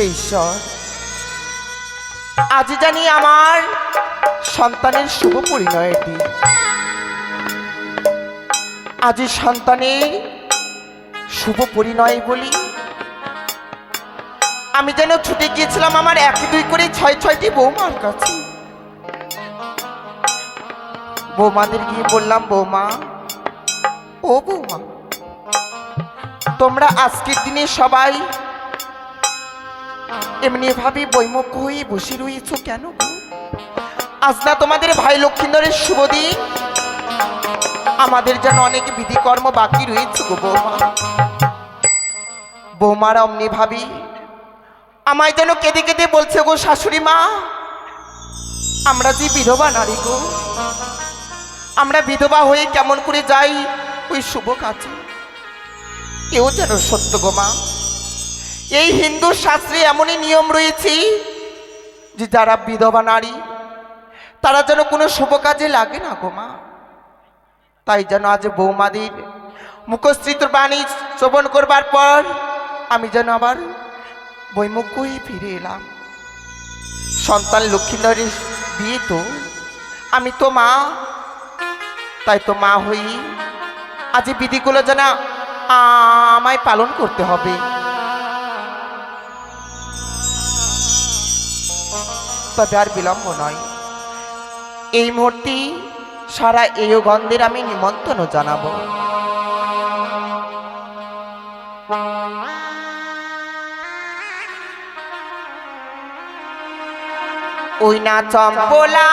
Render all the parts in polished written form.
হে ঈশ্বর, আজ জানি আমার সন্তানের শুভ পরিণয়ের দিন। আজ সন্তানের শুভ পরিণয় বলি আমি যেন ছুটে গিয়েছিলাম আমার 1-2 করে 6-6টি বৌমার কাছে। বৌমাদের গিয়ে বললাম, বৌমা, ও বৌমা, তোমরা আজকের দিনে সবাই এমনি ভাবে বৈমুখ হয়ে বসে রয়েছ কেন গো? আজ না তোমাদের ভাই লক্ষ্মীন্দরের শুভ দিন? আমাদের যেন অনেক বিধিকর্ম বাকি রয়েছে গো বৌমা। বৌমারা অমনি ভাবি আমায় যেন কেঁদে কেঁদে বলছে, গো শাশুড়ি মা, আমরা যে বিধবা নারী গো, আমরা বিধবা হয়ে কেমন করে যাই ওই শুভ কাজে? কেউ যেন সত্য গো মা, এই হিন্দু শাস্ত্রে এমনই নিয়ম রয়েছে যে যারা বিধবা নারী তারা যেন কোনো শুভ কাজে লাগে না গো মা। তাই যেন আজ বৌমাদের মুখশ্রিত বাণী শ্রবণ করবার পর আমি যেন আবার বৈমুখ হয়ে ফিরে এলাম। সন্তান লক্ষ্মীন্দরের বিয়ে তো, আমি তো মা, তাই তো মা হই আজ বিধিগুলো যেন আমায় পালন করতে হবে। তবে আর বিলম্ব নয়, এই মুহূর্তে সারা এয়গন্ধের আমি নিমন্ত্রণ জানাবো। ওই না চম্পলা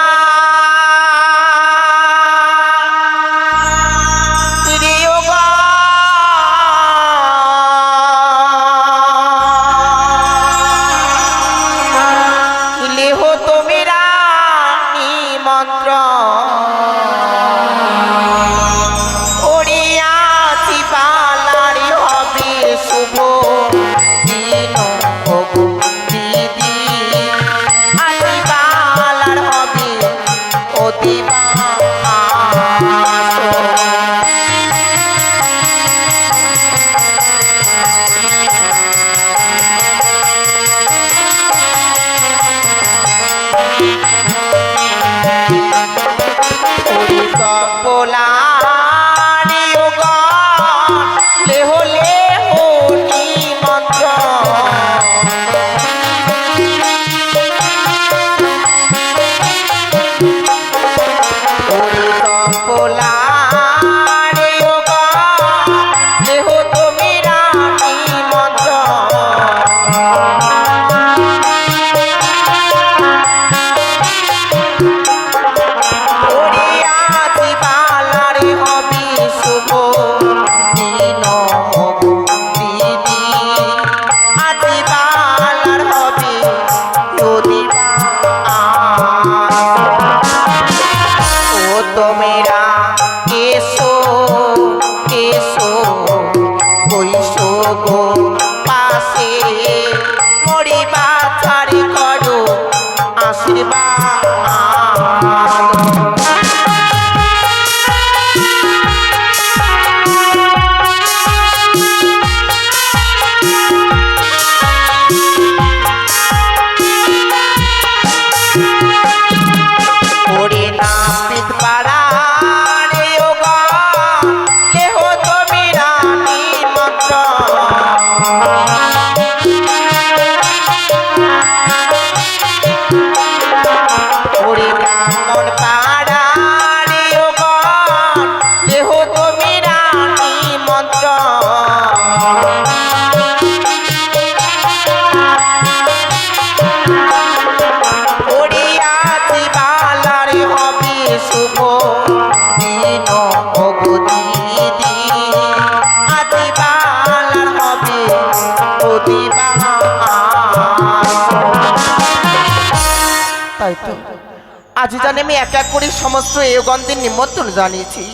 আজ জানি আমি এক এক করে সমস্ত এয়গন্ধের নিমন্ত্রণ জানিয়েছি।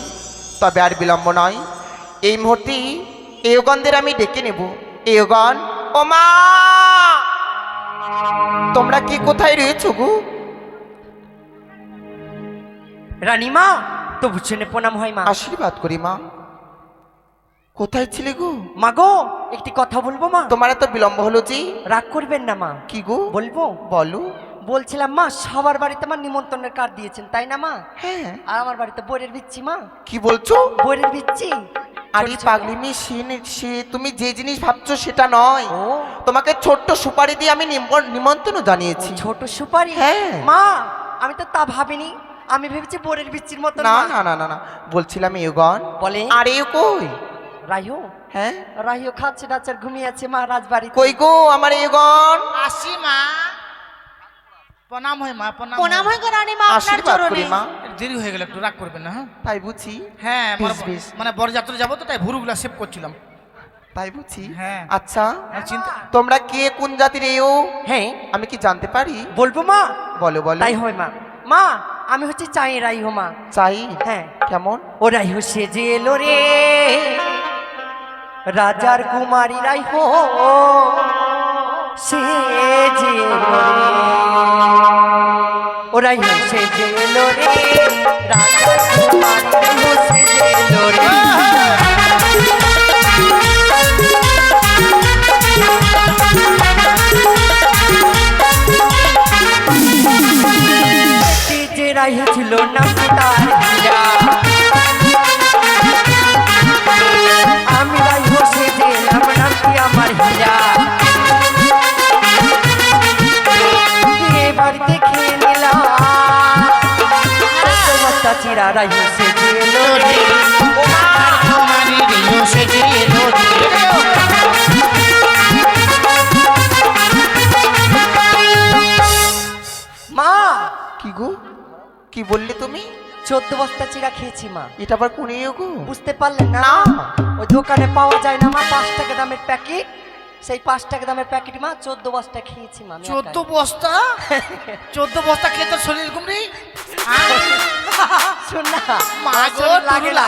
তবে আর বিলম্ব নয়, এই মুহূর্তে এয়গন্ধের আমি ডেকে নেব। এয়গণ, ও মা, তোমরা কি কোথায় রয়েছো গো? রানীমা, তবু চেনে প্রণাম হয় মা। আশীর্বাদ করি মা। কোথায় ছিলে গো? মা গো একটি কথা বলবো মা? তোমার এত বিলম্ব হলো জি? রাগ করবেন না মা। কি গো? বলবো? বলো। বলছিলাম মা, সবার বাড়িতে আমার নিমন্ত্রণের কার্ড দিয়েছেন তাই না মা? হ্যাঁ। আর আমার বাড়িতে বইয়ের বিচ্ছি মা। কি বলছো? বইয়ের বিচ্ছি। আরে পাগলি মেয়ে, সে তুমি যে জিনিস ভাবছো সেটা নয়। ও তোমাকে ছোট্ট সুপারি দিয়ে আমি নিমন্ত্রণ জানিয়েছি। ছোট সুপারি? হ্যাঁ। মা আমি তো তা ভাবিনি, আমি ভেবেছি বইয়ের বিচ্ছির মতো। না না না না না, বলছিলাম ইউগন। বলে? আরে কই? রাইও? হ্যাঁ রাইও খাচ্ছে ডাচার ঘুমিয়ে আছে মা রাজবাড়ি। কই গো আমার ইউগন? আসি মা, প্রণাম হয় মা, প্রণাম হয় গো রানী মা, আপনার আশীর্বাদ করি চরণে। মা। দেরি হয়ে গেল, একটু রাগ করবেন না। হ্যাঁ তাই বুঝি? হ্যাঁ বেশ, বেশ। মানে বরযাত্রা যাবো তো, তাই ভুরুগুলা সেভ করছিলাম। তাই বুঝি? হ্যাঁ। আচ্ছা চিন্তা তোমরা কে কোন জাতির এও হ্যাঁ আমি কি জানতে পারি? বলবো মা? বলো বলো। তাই হয় মা। মা আমি হচ্ছে চাই রাইহো মা। চাই? হ্যাঁ। কেমন? ও রাইহো সেজে এলো রে রাজার কুমারী রাইহো সেজে এলো রে। ও রাইহো সেজে এলো রে রাজার কুমারী রাইহো সেজে এলো রে। যে রাইহো ছিল নাম তার হীরা, আমি রাইহো সেজে এলাম নামটি আমার হীরা। বিয়ে বাড়িতে খেয়ে নিলাম বস্তা চিরা রাইহো সেজে এলো রে। মা কি গো? কি বললে তুমি? 14 বস্তা চিরা খেয়েছি মা। এটা আবার কোন এও গো? বুঝতে পারলেন না? না। ওই দোকানে পাওয়া যায় না মা 5 টাকা দামের প্যাকেট, সেই 5 টাকা দামের প্যাকেট মা 14 বস্তা খেয়েছি মা। 14 বস্তা? 14 বস্তা খেয়ে তোর শরীর কমরি? শুন না মা আমার গো, শরীর লাগে না, তুরুলা।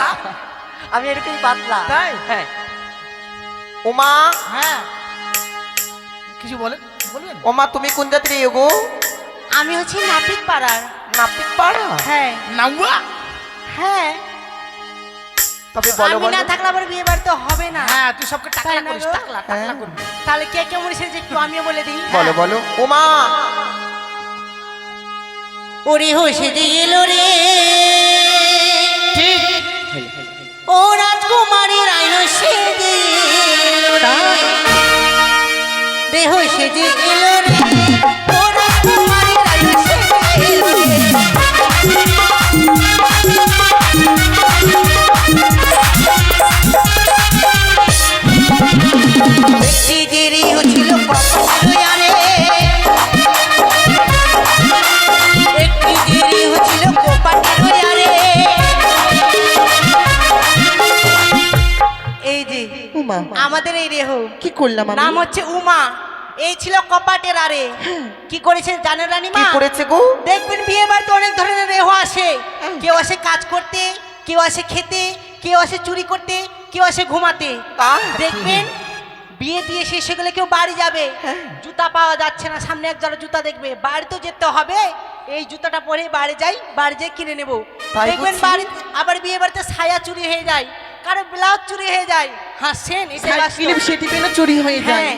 আমি এরকমই পাতলা। তাই? হ্যাঁ। ওমা, হ্যাঁ কিছু বলেন, বলবেন? ওমা তুমি কোন জাতির এও গো? আমি হচ্ছি নাপিত পাড়ার। নাপিত পাড়া? হ্যাঁ নাউয়া? হ্যাঁ, তবে বলো আমি বলো। না থাকলে আবার বিয়ে বাড়ি তো হবে না। হ্যাঁ তুই সবকে টাকলা তাই না করিস, গো? টাকলা টাকলা হ্যাঁ। করবি। তাহলে কে কেমন এসেছে একটু আমিও বলে দিই। বলো বলো। ওমা ওরে হোসে যে এলো রে ঠিক। ও রাজকুমারী রাইনো সেজে এলো রে হোসে যে এলো রে ও রাজকুমারী রাইনো সেজে এলো রে। একটি দেরি হচ্ছিল কপালে একটি দেরি হচ্ছিল কপালে। এই যে উমা আমাদের এই রেহু কি করলাম আমি? নাম হচ্ছে উমা, এই ছিল কপাটের আরে। কি করেছে জানেন রানী কি মা? করেছে গো? দেখবেন বিয়ে বাড়িতে অনেক ধরনের রেহু আসে। কেউ আসে কাজ করতে, কেউ আসে খেতে, কেউ আসে চুরি করতে, কেউ আসে ঘুমাতে। তাই? দেখবেন বিয়ে দিয়ে শেষে গেলে কেউ বাড়ি যাবে, জুতা পাওয়া যাচ্ছে না, সামনে এক জোড়া জুতা দেখবে, বাড়িতেও যেতে হবে, এই জুতাটা পরে বাড়ি যাই, বাড়ি যেয়ে কিনে নেব। তাই দেখবেন বুঝি? বাড়ি আবার বিয়ে বাড়িতে ছায়া চুরি হয়ে যায়, কারো ব্লাউজ চুরি হয়ে যায়। হাসছেন? এটা বাস্তব। সেটি পেলে চুরি হয়ে হ্যাঁ,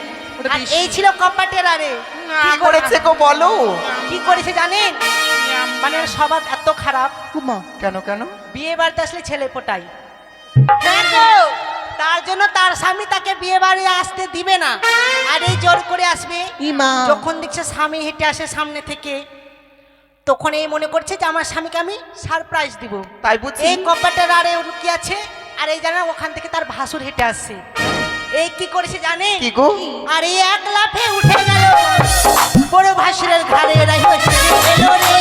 আর এই ছিল কপাটের আরে। কি করেছে গো বলো? কি করেছে জানেন? মানে ওর স্বভাব এত খারাপ, উমা কেন কেন? বিয়ে বাড়িতে আসলে ছেলে পটাই। হ্যাঁ গো, তার জন্য তার স্বামী তাকে বিয়ে বাড়ি আসতে দিবে না, আর এই জোর করে আসবে। ইমা যখন দেখছে স্বামী হেঁটে আসে সামনে থেকে, তখন এই মনে করছে যে আমার স্বামীকে আমি সারপ্রাইজ দিব। তাই বুঝি? এই কপাটের আরে লুকিয়ে আছে, আর এই জানা ওখান থেকে তার ভাসুর হেঁটে আসছে। এই কি করেছে জানে? কি গো? আর এই এক লাফে উঠে গেল বড় ভাসুরের ঘাড়ে। রাইহো সেজে এলো রে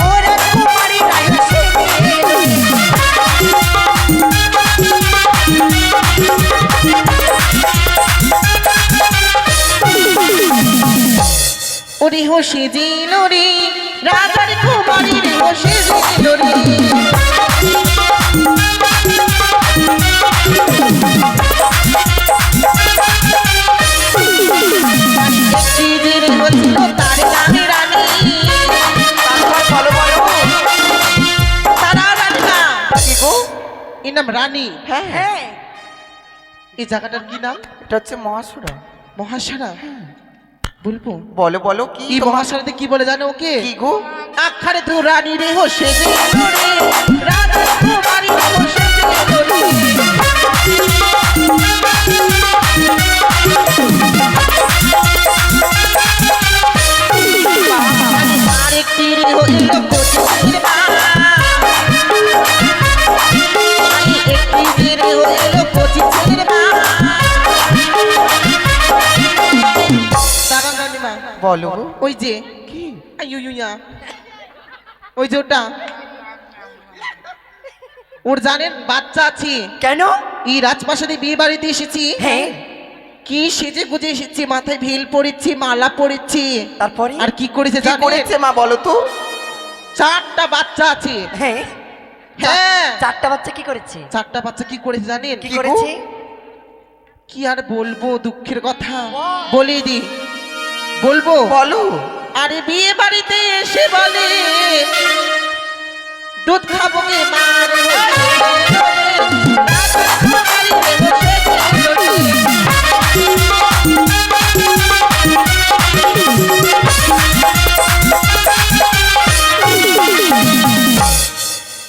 ও রাজকুমারী রাইহো সেজে এলো রে। ওরে হোসে দিল রে রাজার কুমারী রে হোসে দিল রে। একটি দিন হচ্ছিল তার নামে রানী, তারপর বলো বলো। তারা রানী না, কি গো? এর নাম রানী। হ্যাঁ হ্যাঁ, এই জায়গাটার কি নাম? এটা হচ্ছে মহাসুরা। মহাসারা। বলবো? বলো বলো কি এই তোমার- মহাসারাতে কি বলে জানো ওকে? কি গো? আখারে তো রানী রে হো সেজে রে, রাজা কুমারী রে হো সেজে রে। আরেকটি রে হইল কোচির মা, আরেকটি রে হইল কোচির মা। দাঁড়ান রানীমা, বলো গো। ওই যে কি? আইয়ুইয়া, ওই যে ওটা ওর জানেন বাচ্চা আছে। কেন? এই রাজপ্রাসাদে বিয়ে বাড়িতে এসেছি, হ্যাঁ, কি সেজে গুজে এসেছি, মাথায় ভেল পড়েছি, মালা পড়েছি। তারপরে? আর কি করেছে কি জানেন? করেছে মা বলো তো? 4টা বাচ্চা আছে। হ্যাঁ, হ্যাঁ, 4টা বাচ্চা কি করেছে? 4টা বাচ্চা কি করেছে জানেন? কি কি গো? করেছে? কি আর বলবো, দুঃখের কথা বলে দি, বলবো? বলো। আরে বিয়ে বাড়িতে এসে বলে দুধ খাবো গে মার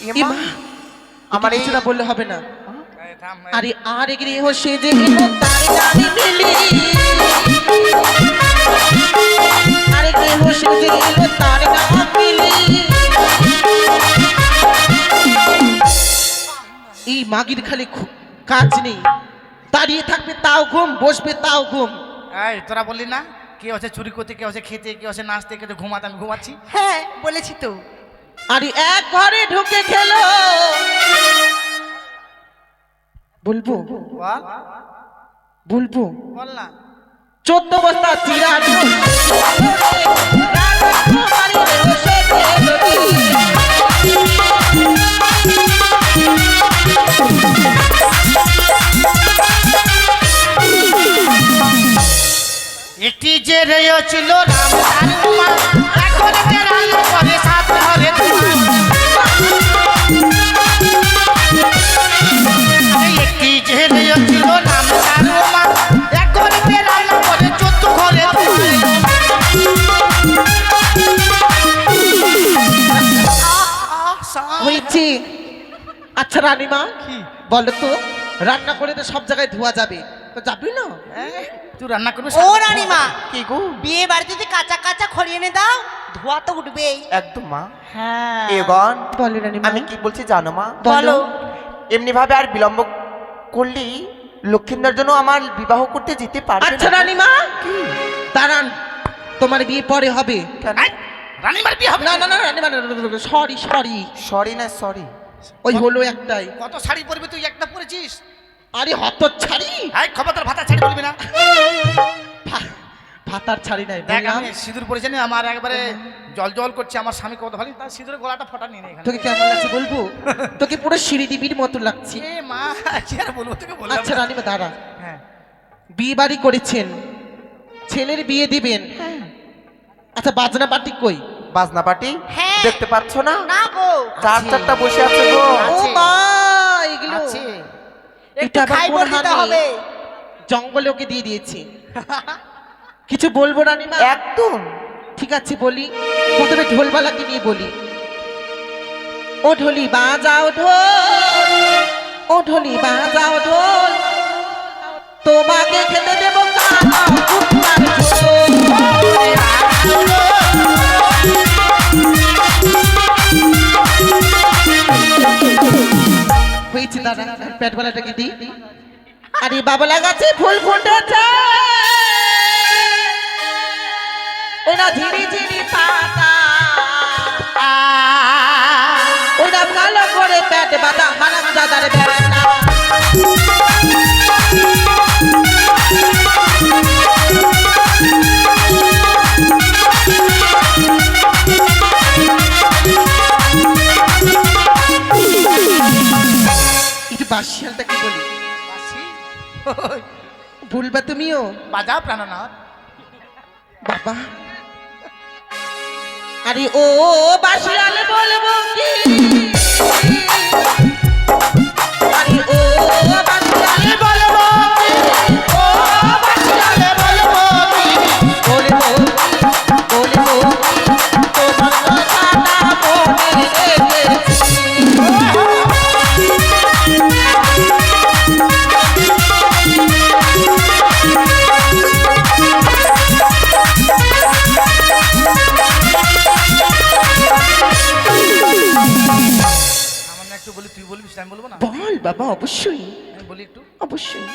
এ মা, আমার এই এই- না বললে হবে না। এই থাম, এই। আরে আর গৃহ সেজে এলো তার গানে মিলি, আরে গৃহ সেজে এলো তার গানে মিলি। এই মাগির খালি কাজ নেই, দাঁড়িয়ে থাকবে তাও ঘুম, বসবে তাও ঘুম। এই তোরা বললি না কে হচ্ছে চুরি করতে, কে হচ্ছে খেতে, কে হচ্ছে নাচতে, কে হচ্ছে ঘুমাতে, আমি ঘুমাচ্ছি। হ্যাঁ বলেছি তো। আরে এক ঘরে ঢুকে খেলো, বলবো বল বলবো বল না। 14 বস্তা চিরা একটি যে রেয় ছিল রাম তার উমা, এখন যে রান্না করে সাত ঘরে ধোঁয়া। এই একটি যে রেয় ছিল রাম তার উমা, এখন যে রান্না করে 14 ঘরে ধোঁয়া। হয়েছে। আচ্ছা রানীমা, বলো তো, রান্না করে তো সব জায়গায় ধোয়া যাবে, তো যাবি না? তুই রান্না করবি? ও রানীমা, কি গো? বিয়ে বাড়িতে যদি কাঁচা কাঁচা খড়িয়ে এনে দাও, ধোয়া তো উঠবেই। একদম মা। হ্যাঁ এগন, বলো রানীমা। আমি কি বলছি জানো মা? বলো। এমনি ভাবে আর বিলম্ব করলেই লক্ষ্মীন্দর জন্য আমার বিবাহ করতে যেতে পারবে আচ্ছা না। রানীমা, দাঁড়ান, তোমার বিয়ে পরে হবে। কেন? এই, রানীমার বিয়ে হবে না না না রানীমা, সরি সরি, সরি না সরি। ওই হলো একটাই। কত শাড়ি পরবি তুই? একটা পরেছিস। আরে হত ছাড়ি, এই খবরদার ভাতা ছাড়ি বলবি না। ভাতার ছাড়ি নাই দেখ বললাম। আমি সিঁদুর পরেছি না, আমার একবারে জল জল করছে। আমার স্বামী কত ভালো, তার সিঁদুরের গলাটা ফটা নিয়ে নেই এখানে। তোকে কেমন লাগছে বলবো? তোকে পুরো শ্রীদেবীর মতো লাগছে। এ মা, কি আর বলবো তোকে, বললাম আচ্ছা না। রানীমা দাঁড়া, হ্যাঁ বিয়ে বাড়ি করেছেন, ছেলের বিয়ে দিবেন, আচ্ছা বাজনা পার্টি কই? বাজনা পাটি হ্যাঁ। দেখতে পাচ্ছ না? না গো, চার চারটা বসে আছে গো। ও আছে। মা, এগুলো আছে। একটু এটা আবার খাইবো কোন দিতে হানি? হবে। জঙ্গলে ওকে দিয়ে দিয়েছি। কিছু বলবো রানীমা? একদম। ঠিক আছে বলি, প্রথমে ঢোলবালাকে নিয়ে বলি। ও ঢোলি বাজাও ঢোল, ও ঢোলি বাজাও ঢোল, তোমাকে খেতে দেবো কালা কুকুরার ঝোল। হয়েছে দাদা, পেট গলাটাকে দিই। আরে বাবলা গাছে ফুল ফুটেছে, ওরা ঝিরি ঝিরি পাতা, ওরা ভালো করে পেট বাঁধা হারাম দাদার বেড়া। একটু বাসিয়ালটাকে বলি, বাসি? ভুলবা তুমিও বাজা প্রাণনাথ। বাবা। আরে ও বাসিয়াল বলবো কি, আরে ও বাসিয়াল বলবো কি, বাবা, অবশ্যই বলি একটু। অবশ্যই।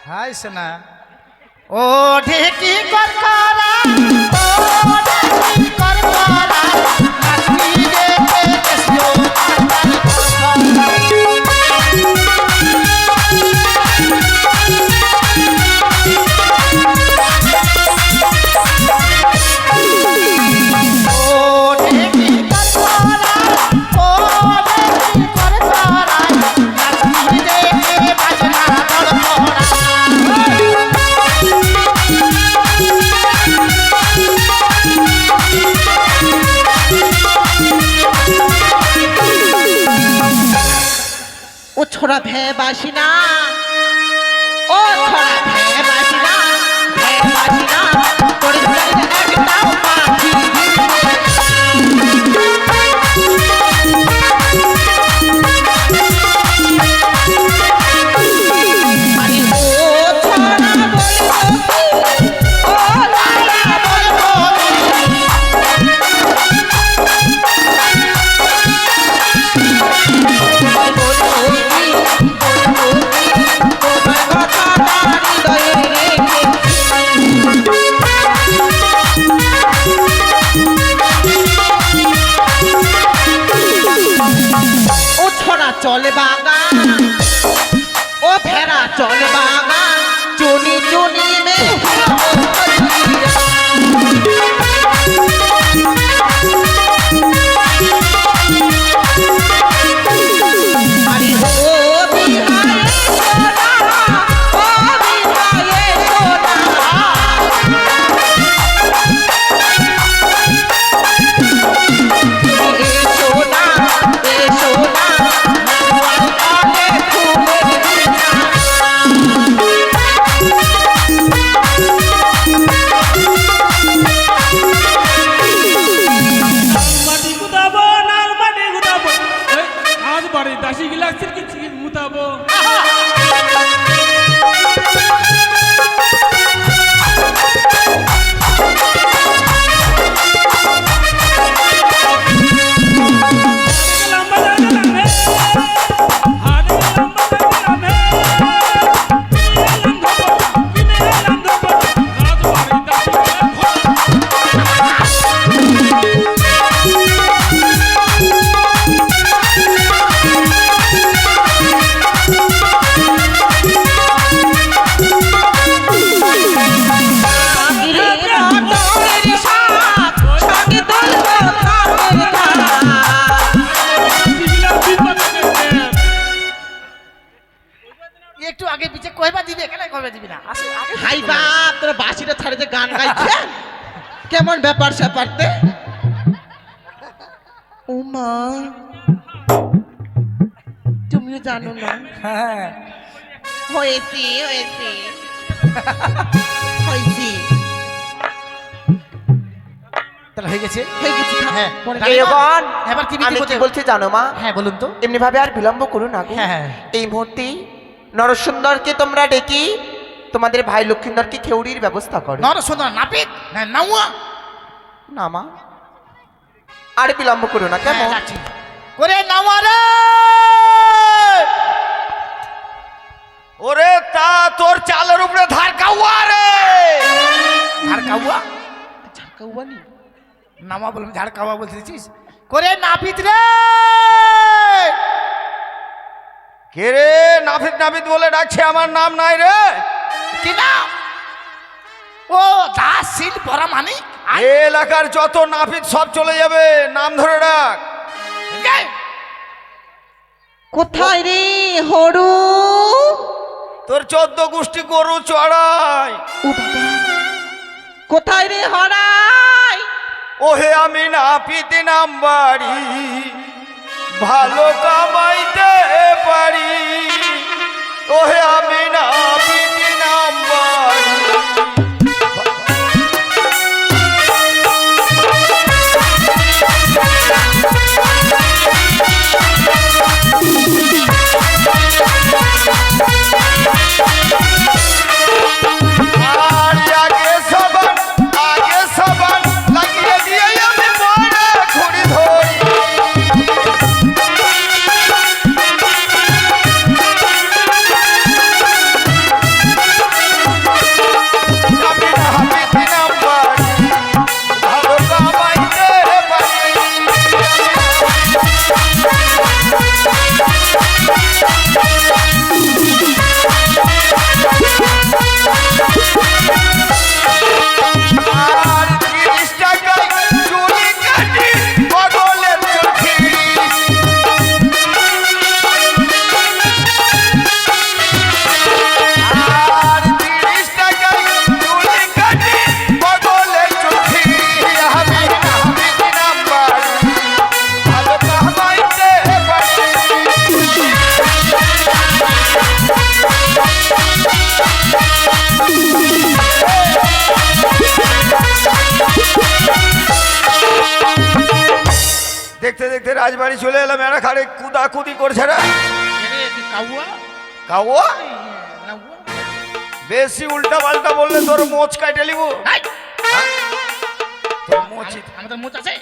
হাই সোনা ও ঢেকি কর করা, ও ঢেকি কর করা, নাচবি রে কেসিও আতার করা। ও ছোড়া ভে বাসি না, ও ছোড়া ভে বাসি না, ভে বাসি না, তোর গাড়িতে একটাও পাখি আরে ও ছোড়া বলি ও লালা চলে বাগান, ও ভেড়া চলে বাগান, চুনি চুনি মে আরে ও বিহারে সোনা, ও বিহারে সোনা, এ সোনা, এ সোনা, দাসি গিলাসের কি মুতাবো একটু আগে পিছে কয়বা দিবে, কেন কয়বা দিবি না? আসে আগে হাই বাপ, তোরা বাসিটা ছাড়ে যে গান গাইছে, কেমন ব্যাপার স্যাপারতে? ও মা, তুমিও জানো না? হ্যাঁ হয়েছে হয়েছে হয়েছে তাহলে হয়ে গেছে। হয়ে গেছে, হ্যাঁ মনে রানী মা, এবার এবার কি আমি কি বলছি জানো মা? হ্যাঁ বলুন তো। এমনি ভাবে আর বিলম্ব করো না গো। হ্যাঁ, হ্যাঁ। এই মুহূর্তে নরসুন্দরকে তোমরা ডেকে তোমাদের ভাই লক্ষ্মীন্দরকে খেউড়ির ব্যবস্থা করো। নর সুন্দর নাপিত না নাউয়া, না মা, আর বিলম্ব করো না, কেমন? হ্যাঁ, যাচ্ছি। করে নাওয়া রে। ওরে তা তোর চালের উপরে ধার কাউয়া রে। ঝাড় কাউয়া ঝাড়কাউয়ানি নামা বলবি, ঝাড় কাউয়া বলতেছিস? করে নাপিত রে। কে রে নাফিদ নাফিদ বলে ডাকছে, আমার নাম নাই রে। কি নাম? ও দাস সিল পরা মানিক। এ এলাকার যত নাফিদ সব চলে যাবে, নাম ধরে ডাক। কোথায় রে হরু? তোর 14 গোষ্ঠী গরু চড়াই। ও বাবা, কোথায় রে হরাই? ওহে আমি নাপিত নাম বাড়ি, ভালো কামাইতে পারি। ওহে আমি নাপিত নাম বাড়ি। আর আগে সবান লাগিয়ে দিয়ে আমি বড় ঘুড়ি ধরি। রাজবাড়ি চলে এলাম, এরা খাড়ে কুদাকুদি করছে রে। এরে তুই কাউয়া কাউয়া নাউয়া বেশি উল্টা পাল্টা বললে তোর মোচ কাটে লিব। হাই তোর মোচই আমাদের মুখ আছে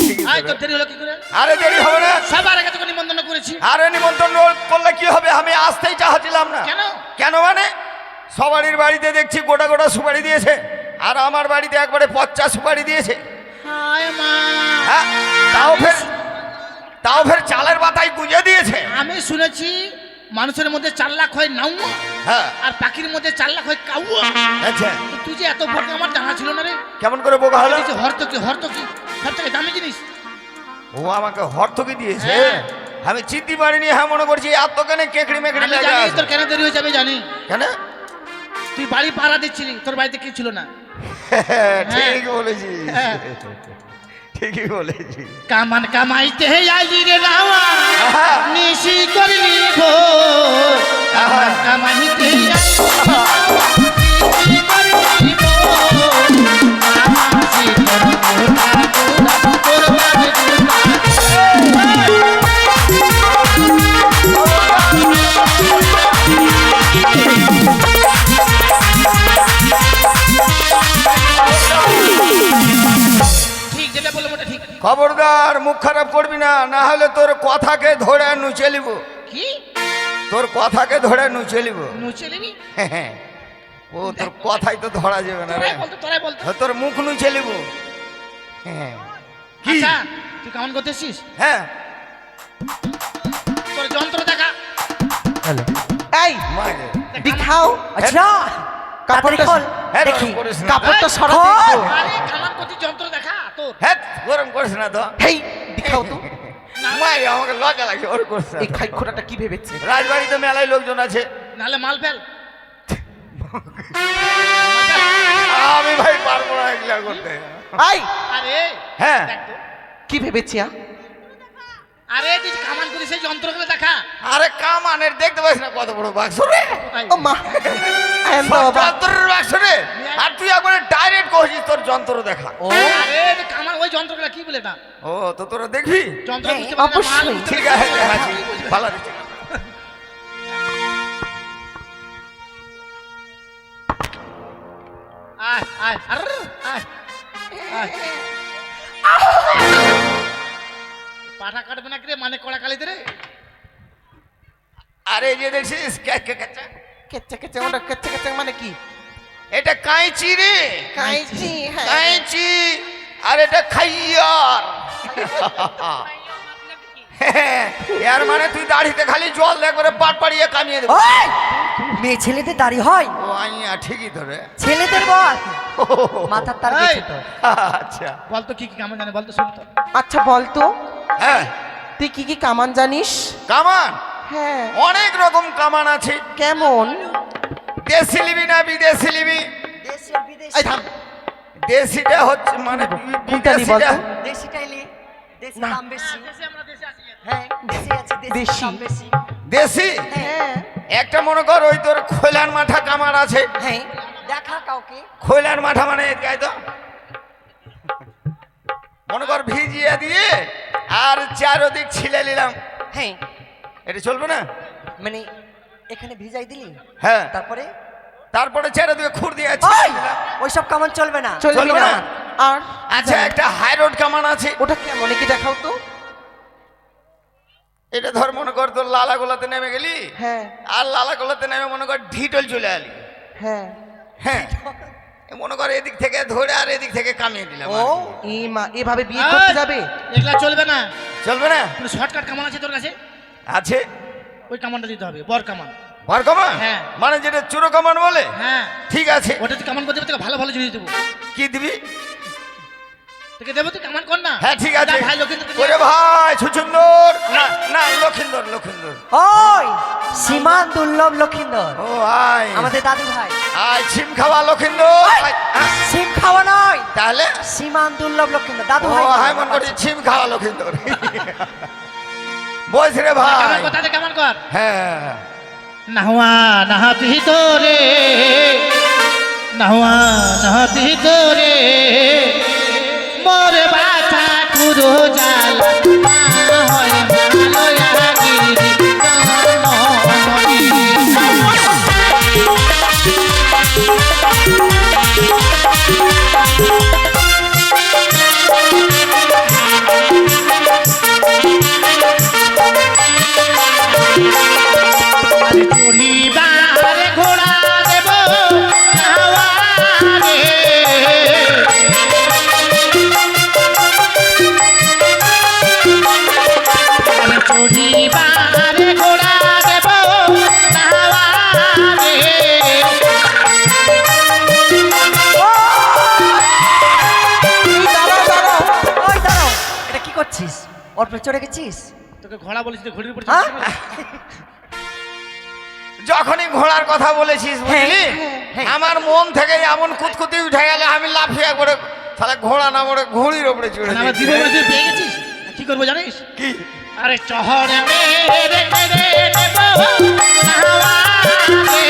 ঠিক আয় আছে তোর রে। দেরি হলো কি করে আরে দেরি হবে না। সবার আগে তোকে নিমন্ত্রণ করেছি আরে নিমন্ত্রণ করলে কি হবে, আমি আসতেই চাচ্ছিলাম না। কেন কেন মানে সবারই বাড়িতে দেখছি গোটা গোটা সুপারি দিয়েছে, আর আমার বাড়িতে একবারে পচ্চা সুপারি দিয়েছে। হায় মা হ্যাঁ, তাও ফের চালের পাতায় গুঁজে দিয়েছে। আমি শুনেছি মানুষের মধ্যে 4 লাখ হয় নাউয়া হ্যাঁ আর পাখির মধ্যে 4 লাখ হয় কাউয়া। আচ্ছা তো তুই যে এত বোকা আমার জানা ছিল না রে। কেমন করে বোকা হলো? হরতকি সব থেকে দামি জিনিস। ও আমাকে হর্তকি দিয়েছে, হ্যাঁ। আমি চিনতে পারিনি। হ্যাঁ মনে করছি এত কেন কেকড়ি মেকড়ি আমি লেগে জানি আছে। তোর কেন দেরি হয়েছে আমি জানি। কেন? তুই বাড়ি পাড়া দিচ্ছিলি, তোর বাড়িতে কেউ ছিল না। ঠিক বলেছি, হ্যাঁ। ঠিকই বলেছি। কামান কামাইতে আইলি রে নাওয়া আহা। নিশি করলি গো কামান কামাইতে আইলি নিশি করলি গো আমাসি তোর বাড়ি ঠিক যেটা বললাম ওটা ঠিক। খবরদার মুখ খারাপ করবি না, না হলে তোর কথাকে ধরে নুচে লিব। কি তোর কথাকে ধরে নুচে লিব। নুচেলিনি ও তোর কথাই তো ধরা যাবে না রে। তোরাই বলতো তোর মুখ নুচে লিব। কি? আচ্ছা তুই কেমন করতেছিস? হ্যাঁ তোর যন্ত্র দেখা এই মাগে। দেখাও। আচ্ছা তাড়াতাড়ি কাপড়টা খোল হ্যাঁ, দেখি গরম করিস না। কাপড়টা সরা খোল। দেখবো। আরে কামান করতে যন্ত্র দেখা তোর হ্যাঁ, গরম করিস না তো। হেই দেখাও তো মাগে, আমাকে লজ্জা লাগছে ওর করিস না। এই খাইখোটাটা কি ভেবেছে? রাজবাড়িতে মেলায় লোকজন আছে, নালে মাল ফেল। আমি ভাই পারবো না এগুলা করতে। আই আরে হ্যাঁ দেখ তো। কি ভেবেছি? আরে তুই কামান করিস সেই যন্ত্রগুলো দেখা। আরে কামানের দেখতে পাস না কত বড় বাক্স রে, কোথায়? ও মা আই এম বাবা। যন্ত্রের বাক্স রে। আর তুই একবারে ডাইরেক্ট কহিস তোর যন্ত্র দেখা। ও আরে তুই কামান ওই যন্ত্রগুলো কি বলে না ও তো তোরা দেখবি। যন্ত্র হ্যাঁ, বুঝতে পারবি না, মাল অবশ্যই। বুঝতে ঠিক পারবি আছে, না। দেখাচ্ছি। ভালো দিচ্ছি। আয় আয় আরে আয় আয় পাঠা কাটবে না কি রে, মানে কড়া কালিতে রে। আরে এই যে দেখছিস কেচা, কেচে কেচে ওটা কেচে কেচে মানে কি? এটা কাঁচি রে, কাইচি। হ্যাঁ কাঁচি। আর এটা খাইয়ার। এর মানে তুই দাড়িতে খালি জল দে একবারে পাট পাড়িয়ে কামিয়ে দেবো। ওই মেয়ে ছেলেদের দাড়ি হয়, ও আইয়া ঠিকই ধরে। ছেলেদের বল মাথার তার এই। গেছে তো। আচ্ছা বলতো কি কি কামান জানে বলতো শুনি তো। আচ্ছা বল তো হ্যাঁ, তুই কি কি কামান জানিস? কামান হ্যাঁ অনেক রকম কামান আছে। কেমন? দেশি লিবি না বিদেশি লিবি? দেশি আর বিদেশি। এই থাম। দেশিটা হচ্ছে মানে কোনটা নিবি বিদেশিটা। বলতো? দেশিটাই নে, দেশি না। দাম বেশি। দেশে আমরা দেশে আসি। হ্যাঁ দেশি আছে, দেশি দেশি। দাম বেশি। দেশি হ্যাঁ একটা মনে কর ওই তোর খৈলান মাথা কামার আছে। হ্যাঁ দেখা কাউকে খৈলান মাথা মানে এদিকে তো মনে কর ভিজিয়ে দিয়ে আর চারোদিক ছিলে নিলাম, হ্যাঁ এটা চলবে না? মানে এখানে ভিজাই দিলি হ্যাঁ, তারপরে তারপরে চারোদিকে খুর দিয়ে ওই ছিলে নিলাম। ওইসব কামান চলবে না। চলবি চলবে না? না? আর আচ্ছা একটা হাই রোড কামান আছে। ওটা কেমন কি দেখাও তো। এটা ধর মনে কর তোর লালা গোলাতে নেমে গেলি, হ্যাঁ আর লালা গোলাতে নেমে মনে কর ঢিটল চলে আলি। হ্যাঁ হ্যাঁ, এ মনে কর এদিক থেকে ধরে আর এদিক থেকে কামিয়ে দিলাম। ও ই মা এভাবে বিয়ে করতে যাবে? এগুলা চলবে না। চলবে না? কোনো শর্টকাট কামান আছে তোর কাছে? আছে ওই কামানটা দিতে হবে, বর কামান। বার কামান? হ্যাঁ। মানে যেটা চুরো কামান বলে? হ্যাঁ ঠিক আছে। ওটা তুই কামান করতে হবে, তোকে ভালো ভালো জিনিস দেবো। কি দিবি? তোকে দেবো, তুই কামান কর না। হ্যাঁ ঠিক আছে। যা ভাই লক্ষ্মীন্দর ওরে ভাই সুন্দর না না লক্ষিন্দর লক্ষিন্দর। ওই সীমান দুর্লভ লক্ষিন্দর, ও আয় আমাদের দাদু ভাই। আয় ছিম খাওয়া লক্ষিন্দর। আয়, আয়, সিম খাওয়া নয়, তাহলে সীমান দুর্লভ লক্ষিন্দর দাদু ও ভাই। হাই মন করছি ছিম খাওয়া লক্ষিন্দর। বলছি রে কামান ভাই। কর, তাতে কামান কর। হ্যাঁ নাহুয়া নাহাতি তোরে, নাহুয়া নাহাতি তোরে, মোরে বাছা কুরো জাল এইবারে ঘোড়া দেব নাওয়ারে। এই দাঁড়াও দাঁড়াও, ওই দাঁড়াও, এটা কি করছিস? ওর উপরে চড়ে গেছিস? তোকে ঘোড়া বলেছি তো ঘোড়ির উপর হ্যাঁ? যখনই ঘোড়ার কথা বলেছিস বুঝলি, আমার মন থেকে এমন কুতকুতি উঠে গেল, আমি লাফিয়ে একবারে তাহলে ঘোড়া না মরে ঘুড়ির ওপরে চড়ে আমার দিয়েছি। জীবন তুই পেয়ে গেছিস, কি করবো জানিস? কি? আরে চহরে মেরে মেরে নেব নাওয়ারে।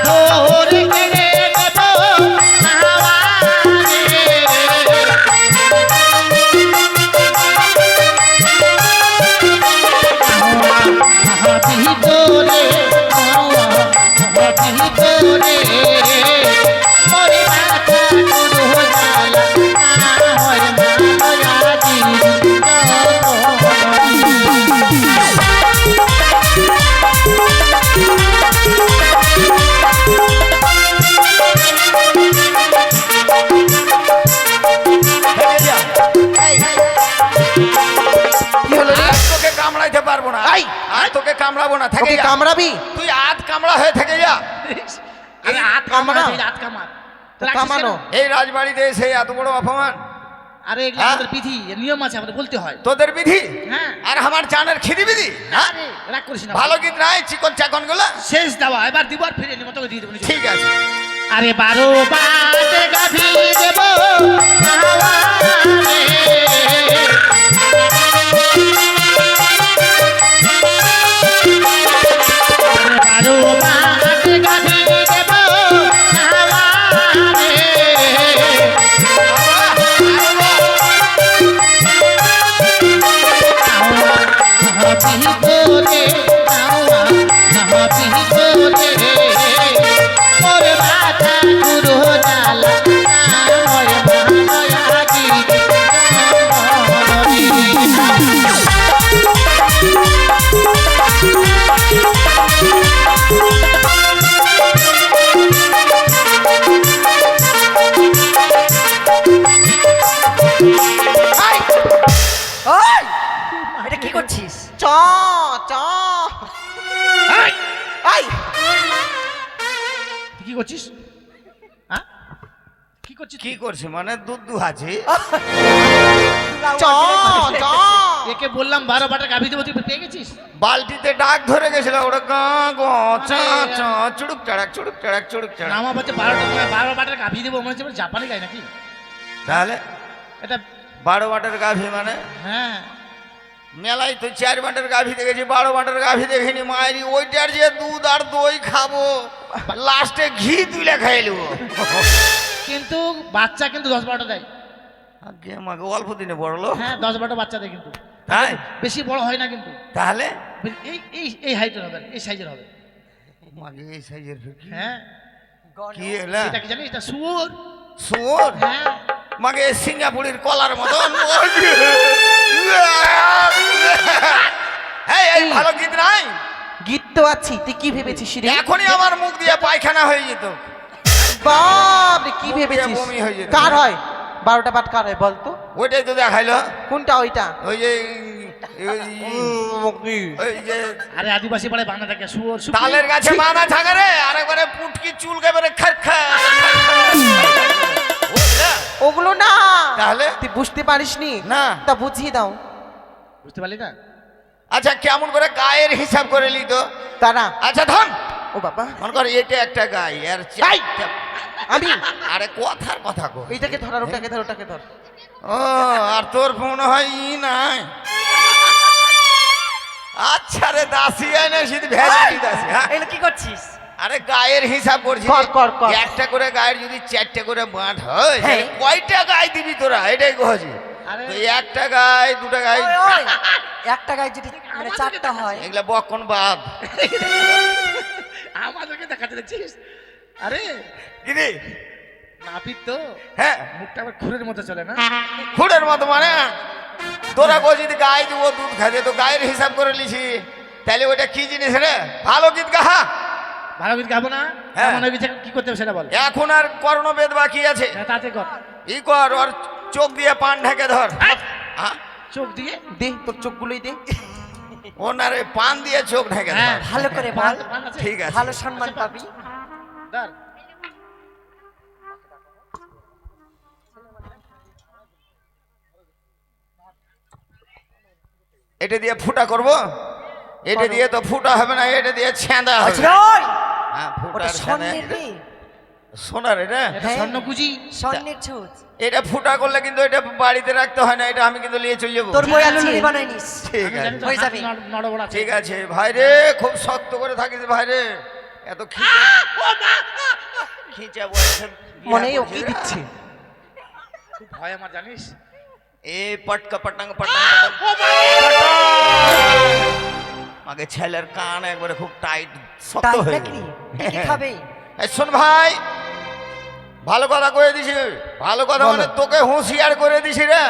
ধরে কেড়ে নেব নাওয়ারে। ভিতরে ভিতরে মরে মাথা গুরু জালা হয় মায়াজি হেরে যা। কি হলো রে? আর তোকে কামড়াইতে পারবো না, এই! আর তোকে কামড়াবো না, থেকে ওকে যা। কামড়াবি? তুই আধ কামড়া হয়ে থেকে যা। আরে হাত কামার হাত কামার তো কামানো। এই রাজবাড়িতে এসে এত বড় অপমান, আরে এগুলো হ্যাঁ? আমাদের বিধি, এর নিয়ম আছে, আমাদের বলতে হয়। তোদের বিধি হ্যাঁ। আর আমার জানের খিদি বিধি। হ্যাঁ? আরে রাগ করিস না, ভালো গীত নাই চিকন চাকন গুলো। শেষ দেওয়া, এবার দিব আর ফিরে নিব, তোকে দিয়ে দেবো। ঠিক আছে, আরে 12 বাতে গাভী দেব নাওয়ারে। আরে 12 বাতে গাভী দেব নাওয়ারে। ভিতরে ভিতরে মোরে মাথা গুরু জালা হয় মায়াজি। ওই, এটা কি করছিস? চ চ এই, এই তুই কি করছিস? হ্যাঁ কি করছিস? কি করছি মানে দুধ দুহাছি। চ চ একে বললাম 12 বাটা গাভী দেবো, তুই পেয়ে গেছিস? বালতিতে ডাক ধরে গেছিল, ওটা গা গো চা চা চুড়ুক চাড়াক চুড়ুক চাড়াক চুড়ুক চাড়াক। আমার বলছে 12 বাটার গাভী দেবো, মনে হচ্ছে জাপানি গাই নাকি তাহলে এটা? 12 বাটের গাভী মানে হ্যাঁ মেলায় তো 4 বাটের গাভী দেখেছি, 12 বাটের গাভী দেখিনি। মায়েরি ওইটার যে দুধ আর দই খাবো, লাস্টে ঘি তুলে খাইলব। কিন্তু বাচ্চা কিন্তু 10-12টা দেয়। আগে আমাকে অল্প দিনে বড়লো। হ্যাঁ 10-12টা বাচ্চা দেয় কিন্তু, তাই বেশি বড় হয় না কিন্তু। তাহলে এই এই এই হাইটের হবে, এই সাইজের হবে। মাকে এই সাইজের হ্যাঁ কি এলা এটা কি জানিস? এটা শুয়োর। শুয়োর। হ্যাঁ মাকে সিঙ্গাপুরের কলার মতন। এই এই ভালো গীত নাই? গীত তো আছি, তুই কি ভেবেছিস রে? এখনই আমার মুখ দিয়ে পায়খানা হয়ে যেত। বাপ রে, কি মুখ দিয়ে ভেবেছিস? বমি হয়ে যেত। কার হয় 12টা বাট? কার হয় বলতো? ওইটাই তো দেখাইলো। কোনটা ওইটা? ওই যে ওই যে আরে আদিবাসী পাড়ায় বাঁধা থাকে শুয়োর। তালের গাছে বাঁধা থাকে রে, আর একবারে পুটকি চুলকে বেরে খার খার। ওগুলো না। তাহলে? তুই বুঝতে পারিসনি? না। তা বুঝিয়ে দাও। বুঝতে পারলি না? আচ্ছা কেমন করে গায়ের হিসাব করে লি তো? তারা আচ্ছা ধন, ও বাবা, মনে কর এটা একটা গাই আর চারটা। আমি আরে কথার কথা কো। এইটাকে ধর আর ওটাকে ধর, ওটাকে ধর। ও আর তোর মনে হয় ই নাই। আচ্ছা রে দাসি আইনে শুধু ভ্যালি দাসি। হ্যাঁ এগুলো কি করছিস? আরে গায়ের হিসাব করছি। কর, কর, কর। একটা করে গায়ের যদি 4টে করে বাঁট হয়, হ্যাঁ। তাহলে কয়টা গাই দিবি তোরা? এটাই কহছি। আরে তো একটা গাই, দুটা গাই, ওই, ওই, একটা গায়ে যদি মানে 4টা হয়, এগুলা বকন বাদ। আমাদেরকে দেখাতে দেখছিস? আরে কি রে? নাপিত তো হ্যাঁ মুখটা আবার খুরের মতো চলে না? খুঁড়ের মতো মানে তোরা কো যদি গাই দিব দুধ খাতে, তো গায়ের হিসাব করে লিছি, তাহলে ওইটা কি জিনিস রে? ভালো গীত গাহা। ভালো করে খাবো না হ্যাঁ। কেমন হয়ে গেছে কি করতে হবে সেটা বল এখন আর কর্ণবেদ বাকি আছে। হ্যাঁ, তাতে কর ই কর, ওর চোখ দিয়ে পান ঢেকে ধর। হ্যাঁ? চোখ দিয়ে দে তোর চোখগুলোই দে। ওনারে পান দিয়ে চোখ ঢেকে হ্যাঁ ধর। ভালো করে বল, পান আছে? ঠিক আছে। ভালো সম্মান পাবি। ধর। এটা দিয়ে ফুটা করব? এটা দিয়ে তো ফুটা হবে না, এটা দিয়ে ছেঁদা হবে। আচ্ছা ওই, হ্যাঁ, ওটা ফুটার স্বর্ণের ছেঁদা। রে, সোনার এটা? এটা স্বর্ণ পুঁজি স্বর্ণের ছুঁচ। এটা ফুটা করলে কিন্তু এটা বাড়িতে রাখতে হয় না, এটা আমি কিন্তু নিয়ে চলে যাবো। তোর বই আলু নুড়ি বানাই নিস। ঠিক আমি আছে, জানি তো হয়ে যাবে। নড়বড় আছে ঠিক আছে ভাই রে, খুব শক্ত করে থাকিস ভাই রে। এত খিঁচা বয়সে বিয়ে মনে ও করছিস কি রে? দিচ্ছে? খুব ভয় আমার জানিস এ পটকা পটাং পটাং আগে ছেলের কান একবারে খুব টাইট শক্ত তাই হয়ে নাকি? কি খাবে? এই শোন ভাই, ভালো কথা কয়ে দিছি, ভালো কথা মানে তোকে হুঁশিয়ার করে দিছি রে।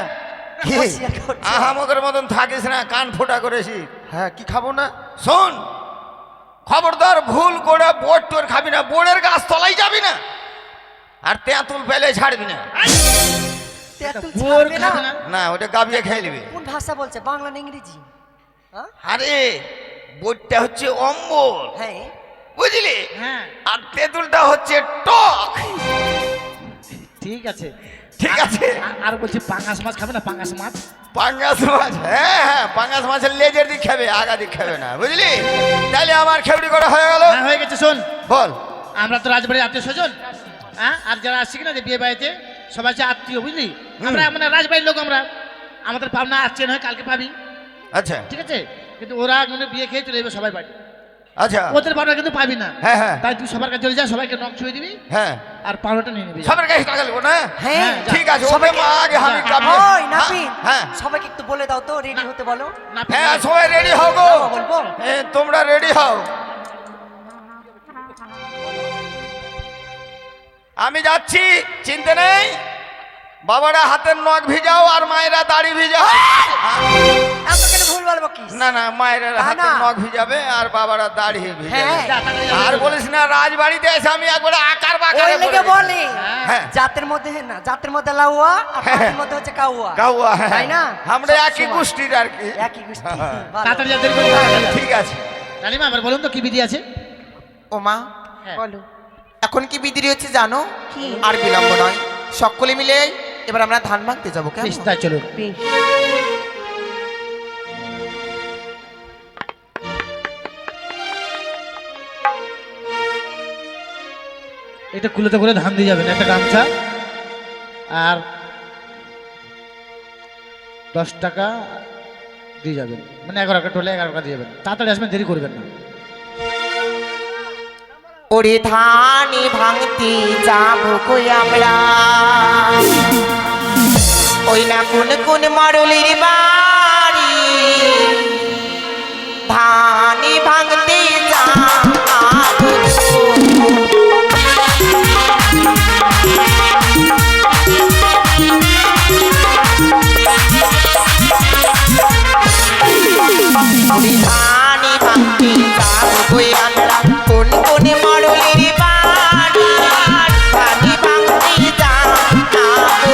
হুঁশিয়ার করছে। আহামকের মতন থাকিস না, কান ফোটা করেছি। হ্যাঁ, কি খাবো না? শোন, খবরদার ভুল করে বোট টোর খাবি না, বোর্ডের গাছ তলাই যাবি না, আর তেঁতুল পেলে ছাড়বি না। তেঁতুল বোর ছাড়বে না? খাবে না না, ওটা গাবিয়ে খেয়ে নিবি। কোন ভাষা বলছে, বাংলা না ইংরেজি? হ্যাঁ? আরে বোটটা হচ্ছে অম্বল, হ্যাঁ, বুঝলি, হ্যাঁ আর তেঁতুলটা হচ্ছে টক। ঠিক আছে ঠিক আছে, আর বলছি পাঙ্গাস মাছ খাবে না পাঙ্গাস মাছ পাঙ্গাস মাছ, হ্যাঁ হ্যাঁ, পাঙ্গাস মাছের লেজের দিক খাবে, আগা দিক খাবে না, বুঝলি। তাহলে আমার খেবড়ি করা হয়ে গেল। হ্যাঁ হয়ে গেছে শোন বল। আমরা তো রাজবাড়ির আত্মীয় স্বজন, হ্যাঁ আর যারা আসছে কিনা যে বিয়ে বাড়িতে সবাই হচ্ছে আত্মীয় বুঝলি, আমরা মানে রাজবাড়ির লোক, আমরা আমাদের পাবনা আসছে না হয় কালকে পাবি, আচ্ছা ঠিক আছে, কিন্তু ওরা মানে বিয়ে খেয়ে চলে যাবে সবাই বাড়ি, আচ্ছা, ওদের পাবনা কিন্তু পাবি না। হ্যাঁ হ্যাঁ তাই তুই সবার কাছে চলে যা, সবাইকে নখ ছুঁয়ে দিবি হ্যাঁ, আর পাউডারটা নিয়ে নিবি। সবার কাছে টাকা নেবো না। হ্যাঁ। যা। ঠিক আছে, ওকে মা আগে আমি যা। কামড়ে। ওই নাপিত, হ্যাঁ সবাইকে একটু বলে দাও তো রেডি হতে বলো। না হ্যাঁ, সবাই রেডি হও গো। বলবো? তোমরা রেডি হও, আমি যাচ্ছি, চিন্তা নেই। বাবারা হাতের নখ ভিজাও আর মায়েরা দাড়ি ভিজাও। এত কেন ভুল বলবো কি? না না, মায়েরা না, হাতের না। নখ ভিজাবে আর বাবারা দাড়ি ভিজাবে। হ্যাঁ, যা, তাড়াতাড়ি যা। আর বলিস না, রাজবাড়িতে এসে আমি একবারে আকার ওই বাকারে লেগে বলে হ্যাঁ। জাতের মধ্যে না, জাতের মধ্যে লাউয়া আর পাখির মধ্যে হচ্ছে কাউয়া। কাউয়া, হ্যাঁ। তাই না? আমরা সব একই সমান। গোষ্ঠীর আর কি। একই গোষ্ঠী। হ্যাঁ। ভালো। তাড়াতাড়ি যা, দেরি করে তাড়াতাড়ি যা। ঠিক আছে। রানিমা আবার বলুন তো কি বিধি আছে? ও মা, হ্যাঁ। বলো। এখন কি বিদিরি হচ্ছে জানো? আর বিলম্ব নয়, সকলে মিলে এবার আমরা ধান ভাঙতে যাবো। কেমন? বেশ, তাই চলুন। এটা কুলোতে করে ধান দিয়ে যাবেন, একটা গামছা আর 10 টাকা দিয়ে যাবেন, মানে 11 টাকা টোলে 11 টাকা দিয়ে যাবেন। তাড়াতাড়ি আসবেন, দেরি করবেন না। ওরে ধানি ভাঙতে যাবো কই আমরা, ওই না কোন কোন মরলির বাড়ি, ধানি ভাঙতে যাবো। ওরে ধানি ভাঙতে যাবো কই আমরা, কোন কোন মরলির বাড়ি, ধানি ভাঙতে যাবো।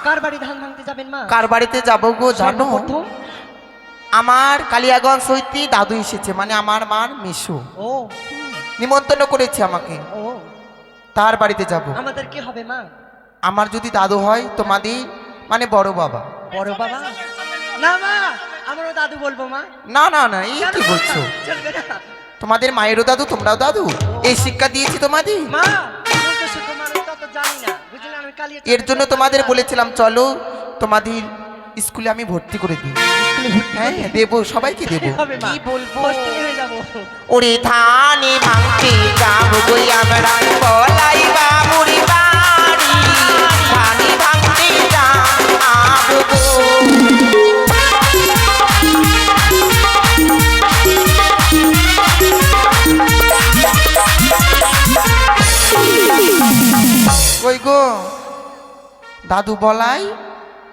কার বাড়ি ধান ভাঙতে যাবেন মা? কার বাড়িতে যাবো গো জানো? সর্বপ্রথম? আমার কালিয়াগঞ্জ হইতে দাদু এসেছে, মানে আমার মার মেশো ও নিমন্ত্রণ করেছে আমাকে, ও, তার বাড়িতে যাব। আমাদের কি হবে মা? আমার যদি দাদু হয় তোমাদের মানে বড় বাবা। বড় বাবা? না মা, আমারও দাদু বলবো মা। না না না, এই কি বলছো? চলবে না তোমাদের মায়েরও দাদু, তোমরাও দাদু, এই শিক্ষা দিয়েছি তোমাদের। মা। আমি তো শুধু মানুষ তত জানি না, বুঝলে, আমি কালিয়া এর জন্য তোমাদের বলেছিলাম চলো তোমাদের স্কুলে আমি ভর্তি করে দিই। হ্যাঁ দেবো, সবাইকে দেবো। হবে মা, কি বলবো? হোস্টেলে হয়ে যাবো। ওরে ধানি ভাঙতে যাবো কই আমরা, বলাই বাবুরি বাড়ি, ধানি ভাঙতে যাবো গো। দাদু বলাই,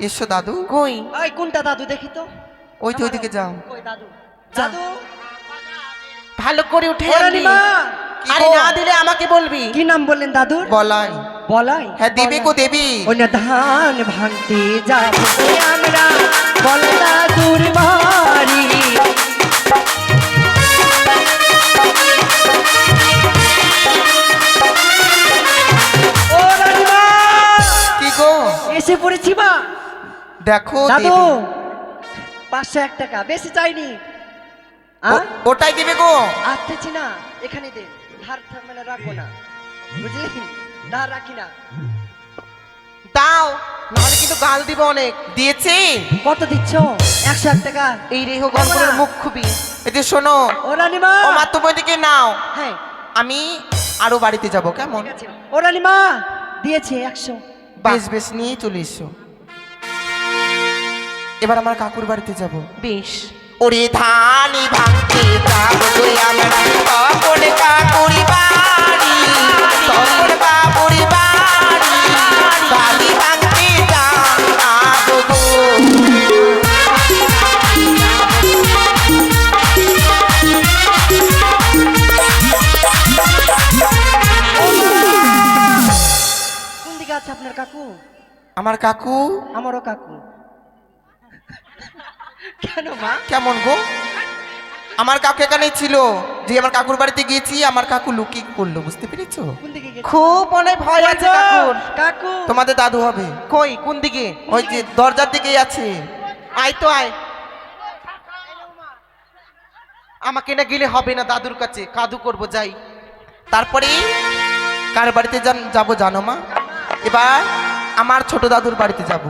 এসো দাদু। কই ওই কোনটা দাদু দেখি তো? ওই তো ওইদিকে যাও। কই দাদু? দাদু ভালো করে উঠে ও আনবি। রানীমা, আরে না দিলে আমাকে বলবি। কি নাম বললেন দাদুর? বলাই। বলাই? হ্যাঁ দেবী গো দেবী। ওই না ধান ভাঙতে যাবো আমরা, বল দাদুর বাড়ি। ও রানীমা, কি গো? এসে পড়েছি মা। দেখো দাদু দেবী। 501 টাকা, বেশি চাইনি। ওটাই দিবে গো। আসতেছি না, এখানে দে। ধার মানে রাখবো না, বুঝলি? ধার রাখি না। দাও, নাহলে কিন্তু গাল দিব অনেক। দিয়েছি। কত দিচ্ছ? 101 টাকা। এই রেহ গল্পের মুখ খুবই। এতে শোনো, ও রানীমা, ও মা তুমি ওইদিকে নাও, হ্যাঁ আমি আরো বাড়িতে যাব কেমন? ঠিক আছে। ও রানীমা দিয়েছে 100। বেশ বেশ নিয়ে চলে এসো। এবার আমার কাকুর বাড়িতে যাব। বেশ। ওরে ধানি ভাঙতে যাবো গো আমরা, তখন কাকুর বাড়ি, তখন বাবুর বাড়ি, ধানি ভাঙতে যাবো গো। কোন দিকে আছে আপনার কাকু? আমার কাকু আমারও কাকু। কেন মা? কেমন গো? আমার কাকু এখানেই ছিল, যে আমার কাকুর বাড়িতে গিয়েছি আমার কাকু লুকিয়ে করলো, বুঝতে পেরেছো? কোন দিকে গেছে? খুব অনেক ভয় আছে কাকুর। কাকু তোমাদের দাদু হবে, কই কোন দিকে? ওই যে দরজার দিকেই আছে। আয় তো আয়। আমাকে না গেলে হবে না দাদুর কাছে, কাদু করব যাই। তারপরে কার বাড়িতে যাবো জানো মা? এবার আমার ছোট দাদুর বাড়িতে যাব।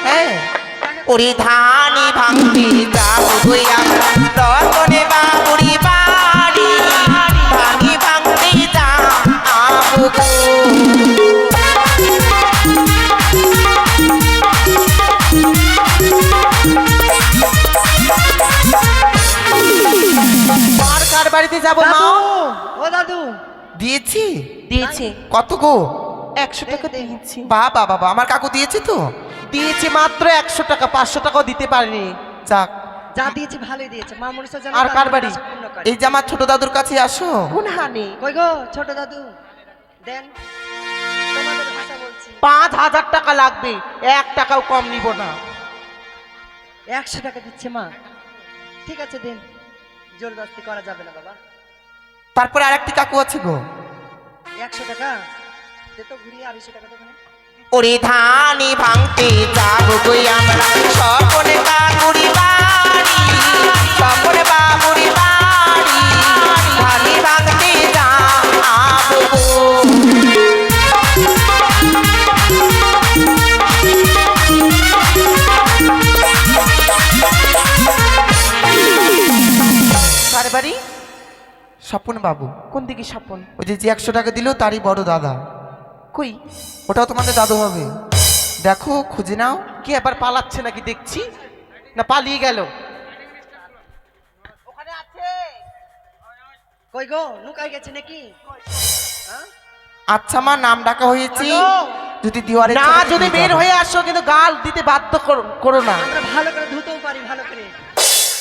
হ্যাঁ, ওরে ধানি ভাঙতে যাবো গো আমরা, তখন বাবুর বাড়ি, ধানি ভাঙতে যাবো গো। আর কার বাড়িতে যাব মা? দাদু, ও দাদু দিয়েছি। দিয়েছে কত গো? 100 টাকা দিয়েছি। বাবা বাবা, আমার কাকু দিয়েছে তো। দিয়েছে মাত্র 100 টাকা, 500 টাকাও দিতে পারিনি। যাক, যা দিয়েছে ভালোই দিয়েছে। মা মনীষা জানো আর কার বাড়ি? এই যে আমার ছোট দাদুর কাছে আসো। কোন হানি? কই গো ছোট দাদু দেন, তোমাদের ভাষা বলছি। 5000 টাকা লাগবে, 1 টাকাও কম নিব না। 100 টাকা দিচ্ছে মা। ঠিক আছে দেন, জোরদস্তি করা যাবে না বাবা। তারপরে আরেকটি কাকু আছে গো। 100 টাকা দে তো, ঘুরিয়ে 250 টাকা দেবেন। ওরে ধানি ভাঙতে যাবো গো আমরা, সকলে কাকুর বাড়ি, সকলে বাবুর বাড়ি, ধানি ভাঙতে যাবো গো। কার বাড়ি? স্বপন বাবু। কোন দিকে স্বপন? ওই যে 100 টাকা দিল তারই বড় দাদা। কই? ওটাও তোমাদের দাদু হবে, দেখো খুঁজে নাও। কি আবার পালাচ্ছে নাকি দেখছি, না পালিয়ে গেল? কই গো লুকাই গেছে নাকি? হ্যাঁ? আচ্ছা মা, নাম ডাকা হয়েছি, হ্যালো? যদি দিওয়ারে না, যদি বের হয়ে আসো কিন্তু গাল দিতে বাধ্য করো না। আমরা ভালো করে ধুতেও পারি, ভালো করে।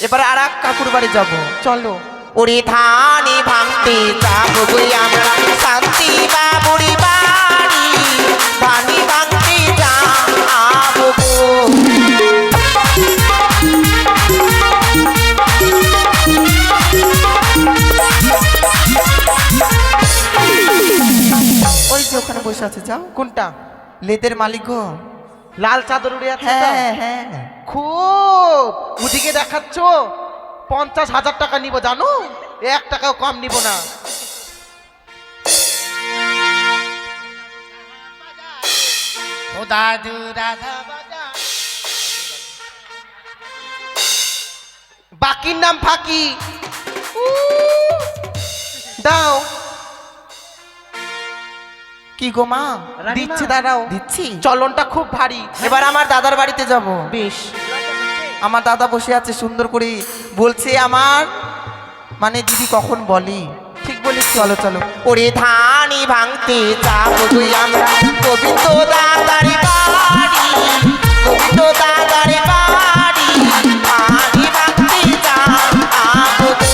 এবার আর এক কাকুর বাড়ি যাবো। চলো। ওরে ধানি ভাঙতে যাবো গো আমরা, শান্তি বাবুর বাড়ি, ধানি ভাঙতে যাবো গো। ওই যে ওখানে বসে আছে, যাও। কোনটা? লেদের মালিক গো। লাল চাদর উড়ে আছে তো? হ্যাঁ হ্যাঁ। খুব ওদিকে দেখাচ্ছ। 50,000 টাকা নিব জানো, 1 টাকাও কম নিব না। ও দাদু রাধা বাজা। বাকির নাম ফাঁকি। দাও। কি গো মা? রানীমা, দিচ্ছি, দাঁড়াও। দিচ্ছি। চলনটা খুব ভারী। এবার আমার দাদার বাড়িতে যাব। বেশ। আমার দাদা বসে আছে সুন্দর করে, বলছে আমার মানে দিদি কখন বলি। ঠিক বলে বলিস তো। চলো চলো ওরে ধানি ভাঙতে যাবো তুই আমরা গোবিন্দ দাদার বাড়ি, গোবিন্দ দাদার বাড়ি, ধানি ভাঙতে যাবো তো।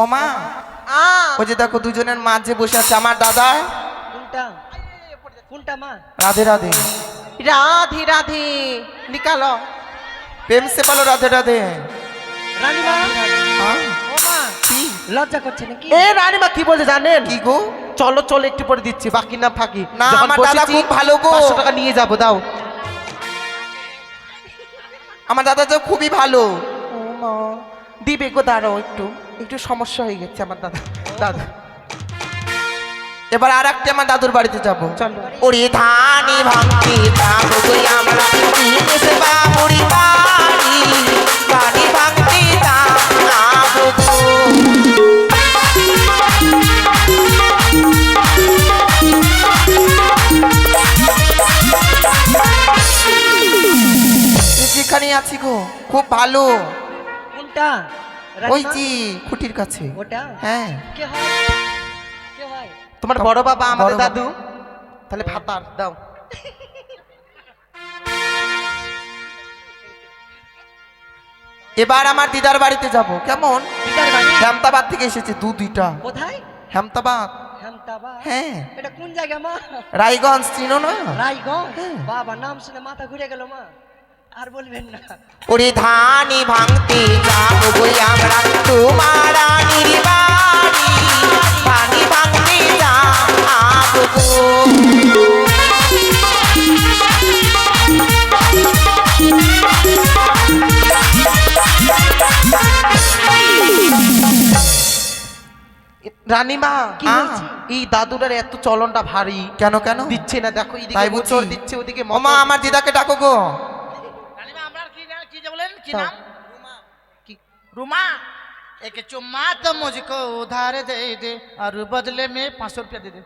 ও মা, ওই যে দেখো দুজনের মাঝে বসে আছে আমার দাদা। কোনটা কোনটা মা? রাধে রাধে, রাধে রাধে নিকালো। প্রেম সে বলো রাধে রাধে। রানীমা, হ্যাঁ? ও মা, কি লজ্জা করছে নাকি? এ রানীমা কি বলছে জানেন? কি গো? চলো চলো একটু পরে দিচ্ছি, বাকি না ফাঁকি। না, যখন আমার দাদা বসেছি, খুব ভালো গো। 500 টাকা নিয়ে যাবো, দাও। আমার দাদা তো খুবই ভালো। ও মা, দিবে গো, দাঁড়াও একটু, একটু সমস্যা হয়ে গেছে আমার দাদা। দাদা এবার আর একটা আমার দাদুর বাড়িতে যাব। চলো। ওরে ধানি ভাঙতে যাবো তুই আমরা বিদেশে বাবুরি বাড়ি, ধানি ভাঙতে যাবো গো। যেখানে আছি গো খুব ভালো। কোনটা? ওই রানীমা? জি খুঁটির কাছে। ওটা? হ্যাঁ, কে হয়? কে হয়? তোমার বড় বাবা আমাদের বড় বাবা। দাদু। তাহলে ভাতার দাও। এবার আমার দিদার বাড়িতে যাব। কেমন? দিদার বাড়ি? হেমতাবাদ থেকে এসেছে দুইটা। কোথায়? হেমতাবাদ, হেমতাবাদ? হ্যাঁ, এটা কোন জায়গা মা? রায়গঞ্জ চিনো না? রায়গঞ্জ? হ্যাঁ। বাবা, নাম শুনে মাথা ঘুরে গেল মা, আর বলবেন না। ওরে ধানি ভাঙতে যাবো গো আমরা তোমার রানীর বাড়ি, ধানি ভাঙতে যাবো গো। রানীমা, কি হয়েছে? এই দাদুটার এত চলনটা ভারী, কেন কেন? দিচ্ছে না, দেখো এইদিকে তাই মোচড় বুঝি? দিচ্ছে, ওদিকে ওমা আমার দিদাকে ডাকো গো। রানীমা, আমরা কি যে বলেন, কি हाँ। নাম? रूमा। एक चुम्मा तो मुझको उधार दे दे और बदले में 500 रुपया दे दे।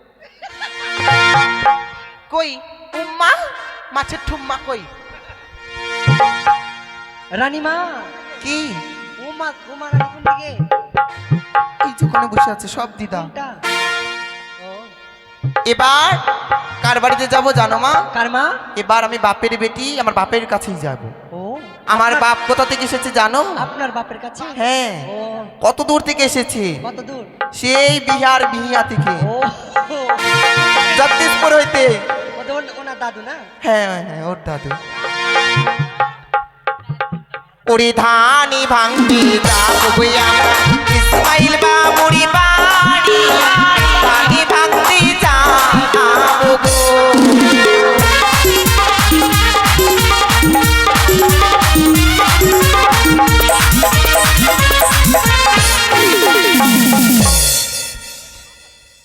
কই উম্মা, মাছের ঠুম্মা কই? রানীমা, কি? উমা উমা রানী কোন দিকে? এই যেখানে বসে আছে সব দিদা। কোনটা? ও, এবার কার বাড়িতে যাব জানো মা? কার মা? এবার আমি বাপের বেটি, আমার বাপের কাছেই যাব। ও, আমার বাপ কোথা থেকে এসেছে জানো? আপনার বাপের কাছে? হ্যাঁ, ও, কত দূর থেকে এসেছে? কত দূর? সেই বিহার বিহিয়া থেকে, ও, জগদীশপুর হইতে। ওনার দাদু না? হ্যাঁ হ্যাঁ, ওর দাদু। ওরে ধানি ভাঙতে যাবো গো আমরা ইসমাইল বাবুরি বাড়ি, ধানি ভাঙতে যাবো গো।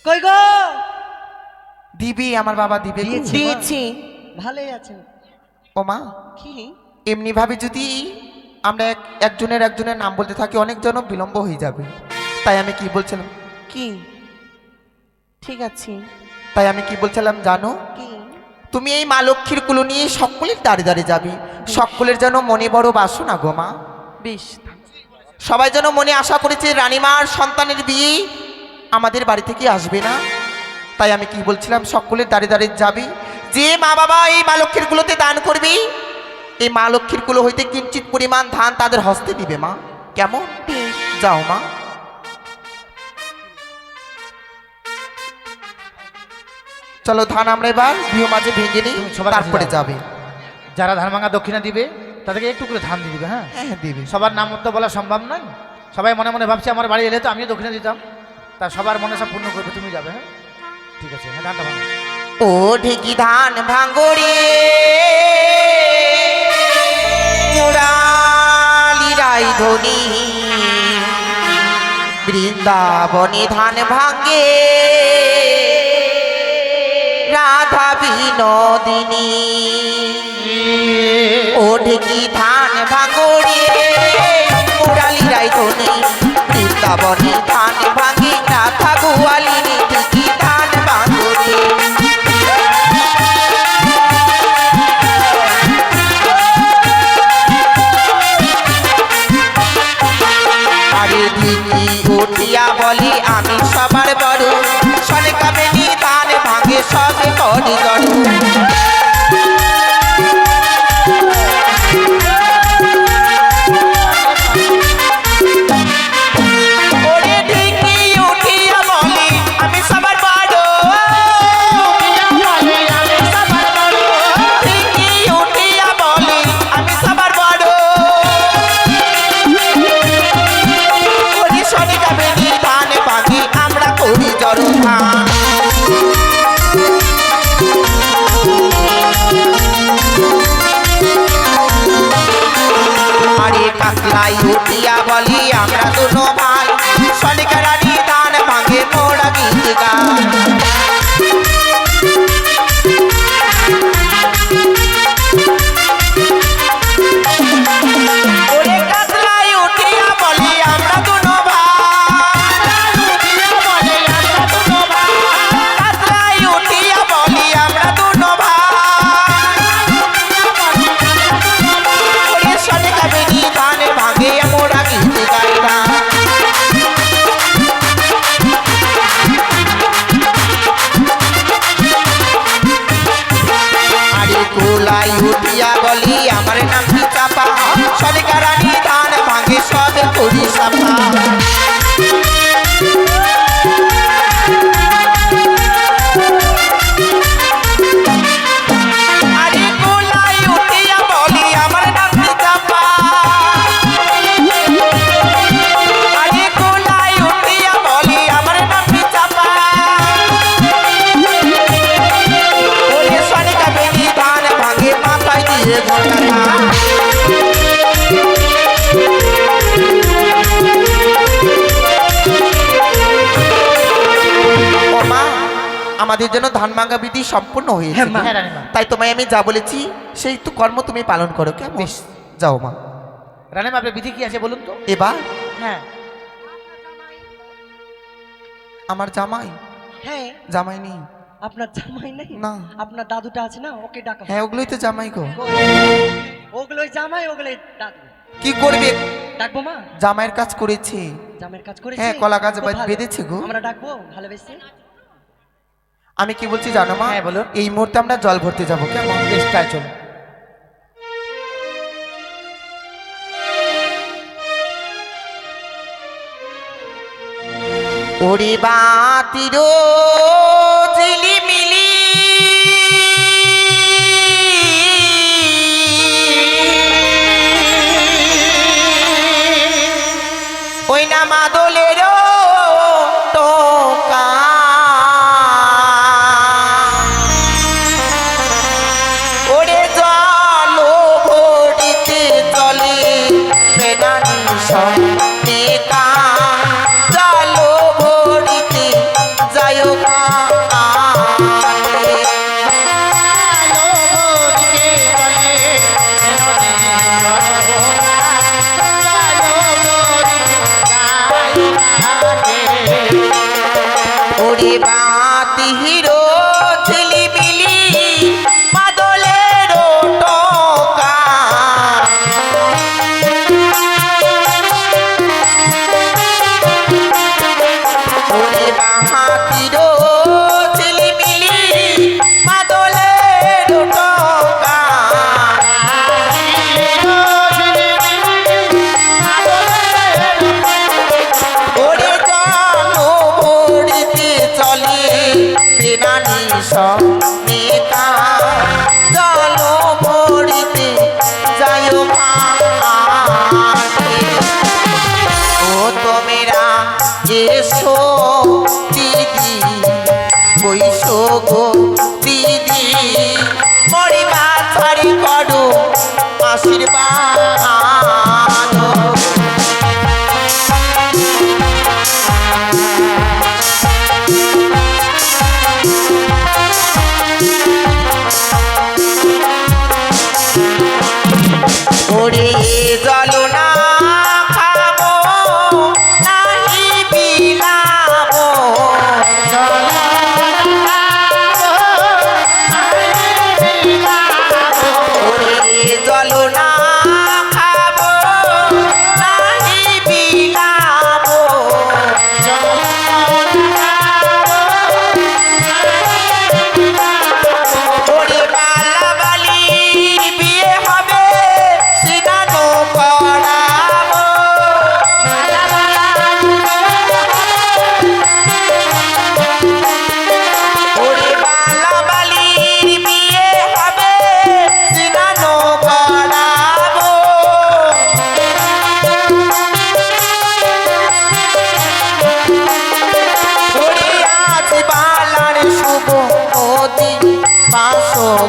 কই গো? দিবি, আমার বাবা দিবে গো। দিয়েছে। দিয়েছি। ভালোই আছেন? ও মা, কি? এমনি ভাবে যদি আমরা একজনের নাম বলতে থাকি অনেক জন বিলম্ব হয়ে যাবে। তাই আমি কি বলছিলাম, কি? ঠিক আছে। তাই আমি কি বলছিলাম জানো? কি? তুমি এই মা লক্ষ্মীর কুলো নিয়ে সকলের দাঁড়ে দাঁড়ে যাবে। সকলের যেন মনে বড় বাসনা গো মা। বেশ। সবাই যেন মনে আশা করেছে রানীমার সন্তানের বিয়ে আমাদের বাড়ি থেকে আসবে না। তাই আমি কি বলছিলাম, সকলের দাঁড়ে দাঁড়িয়ে যাবে। যে মা বাবা এই মা লক্ষ্মীর কুলোতে দান করবে, এই মা লক্ষ্মীর কুলো হইতে কিঞ্চিত পরিমাণ ধান তাদের হস্তে দিবে মা। কেমন? যাও মা। চলো ধান আমরা এবার গৃহ মাঝে ভেঙে নিই, তুমি সবার কাছে তারপরে যাও। যাবে। যারা ধান ভাঙা দক্ষিণা দিবে তাদেরকে একটু করে ধান দিয়ে দিবে। হ্যাঁ, হ্যাঁ হ্যাঁ, দিবে। সবার নাম তো বলা সম্ভব নয়। সবাই মনে মনে ভাবছে আমার বাড়ি এলে তো আমিও দক্ষিণা দিতাম। তা সবার মনে সব পূর্ণ করবে, তুমি যাবে। হ্যাঁ, ঠিক আছে। হ্যাঁ, ধানটা ভাঙো। ও ঢেকি ধান ভাঙ্গরে মুরালি রায়ধনী, বৃন্দাবনে ধান ভাঙ্গে রাধা বিনোদিনী। ও ঢেকি ধান ভাঙ্গরে মুরালি রায়ধনী, বৃন্দাবনে ধান ভাঙ্গে রাধা গোয়ালিনী। ঢেকি ধান ভাঙ্গরে বলি আমি সবার বড় সনিকা বেনি ধান ভাঙে সব করি জড় ওরে ঢিকি উঠিয়া বলি আমি সবার বড় ঢিকি উঠিয়া বলি আমি সবার বড় ওরে সনিকা বেনি ধান ভাঙে আমরা করি জড় ধান আরে কাকলাই উঠিয়া বলি আমরা দুনো ভাই সনিকা রানী ধান ভাঙে মোড়া গীত গান ওরে কাকলাই উঠিয়া বলি আমরা দুনো ভাই কাকলাই উঠিয়া বলি আমরা দুনো ভাই ওরে সনিকা বেনি ধান ভাঙে মোড়া গীত গাই না আরে কোলাই উঠিয়া বলি আমার নাম কি চাপা সনিকা রানী ধান ভাঙে সব করি সাফা আরে কোলাই উঠিয়া বলি আমার নাম কি চাপা আরে কোলাই উঠিয়া বলি আমার নাম কি চাপা ওরে সনিকা বেনি ধান ভাঙে মাথায় দিয়ে ঘটা ও মা আমাদের জন্য ধান ভাঙা বিধি সম্পূর্ণ হয়েছে হ্যাঁ, মা। হ্যাঁ রানীমা তাই তোমায় আমি যা বলেছি সেই তো কর্ম তুমি পালন করো কেমন বেশ। যাও মা রানীমা আপনার বিধি কি আছে বলুন তো এবার হ্যাঁ আমার জামাই হ্যাঁ জামাই নেই আপনার জামাই নেই না। আপনার দাদুটা আছে না ওকে ডাকা হ্যাঁ ওগুলোই তো জামাই গো ওগুলোই জামাই ওগুলোই দাদু কি করবে ডাকবো মা জামাইয়ের কাজ করেছে জামের কাজ করেছে হ্যাঁ, কলা গাছ খুব ভালো। বেঁধেছে গো। আমরা ডাকবো ভালোবেসে আমি কি বলছি জানো মা হ্যাঁ, বলুন। এই মুহূর্তে আমরা জল ভরতে যাবো কেমন বেশ তাই চলো ওরে বাতির ঝিলিমিলি ওই না মাদলের টোকা ওরে জল ভরিতে চলে বেদানি সন্নেকা জল ভরিতে যায় ওরে বাতি হিরো ঝিলিমিলি মাদলের টোকা ওরে বাহাতির ঝিলিমিলি মাদলের টোকা ওরে জানো ভরিতে চলে বিনানি সন্নেকা জল ভরিতে যায় ভাঙে ও তোমেরা এসো দিদি বৈশো গো দিদি মরিবা ছাড়ি করো আশীর্বাদ ওরে জল না খাবো নাহি বিলাবো ওরে জল না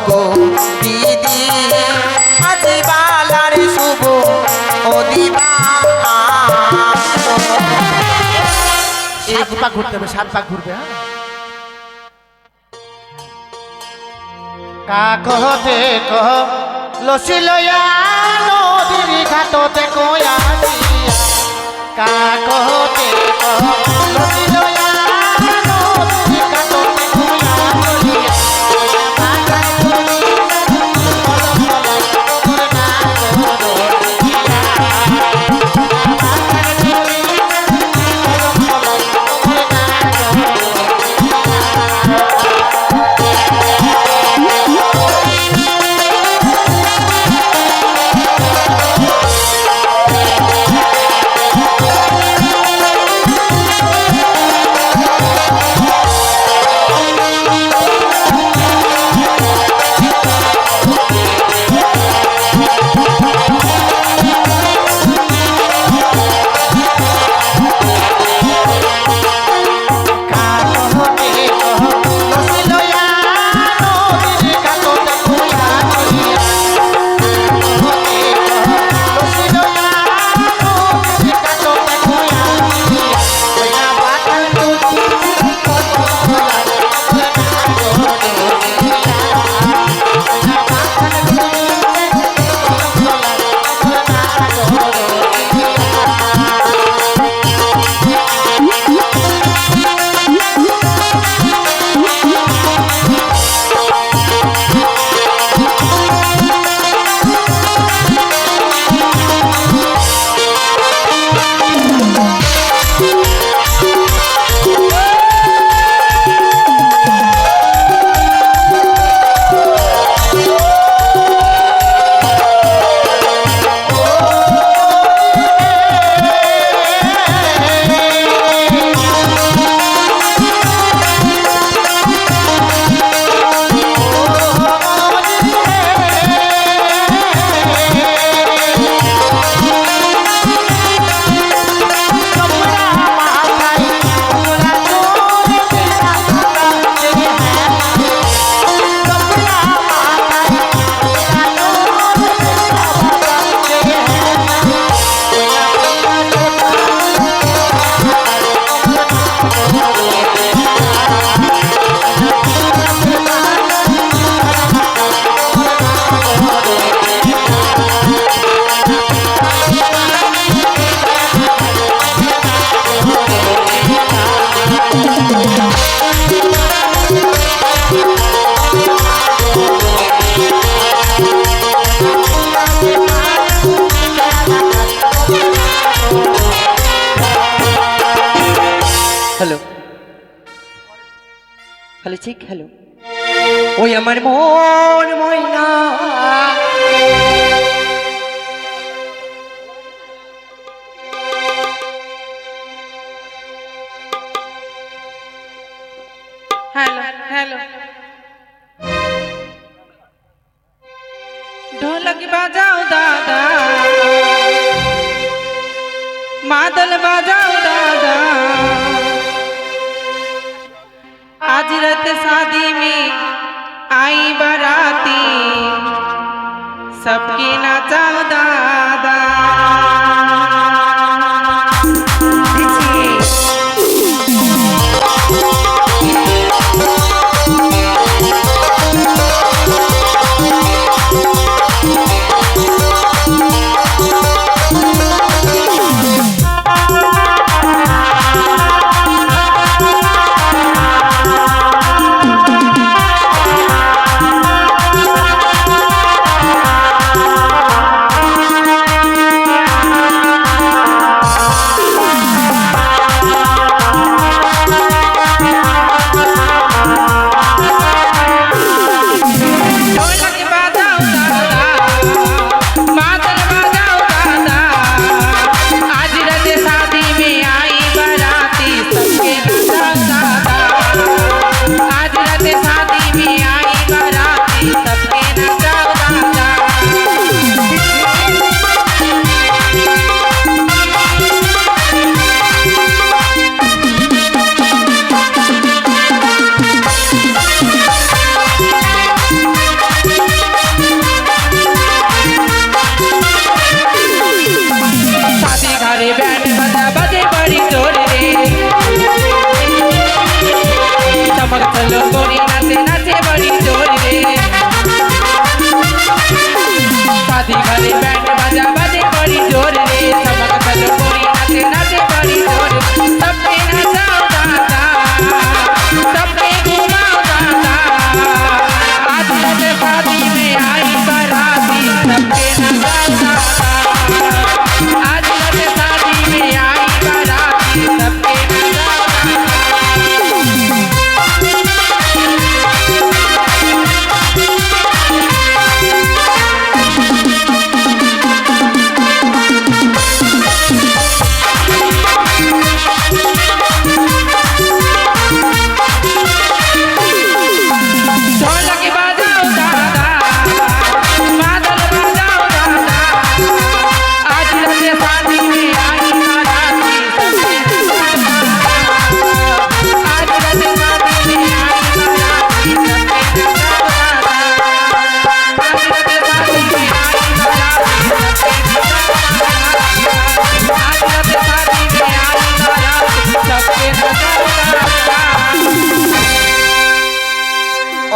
গো দিদি আজি বালার শুভ ও দিবা 7 পাক ঘুরতে হবে, 7 পাক ঘুরবে। হ্যাঁ, কাকতে কহ লসি লয়া নদীর ঘাটতে কয়া কাকতে কহ লসি লয়া নদীর ঘাটতে কয়া হ্যালো হ্যালো ঠিক হ্যালো ওই আমার মন ময়না হ্যালো হ্যালো ঢোলক বাজাও দাদা মাদল बाजाओ दादा आज रात शादी में आई बाराती सबके नचाओ दादा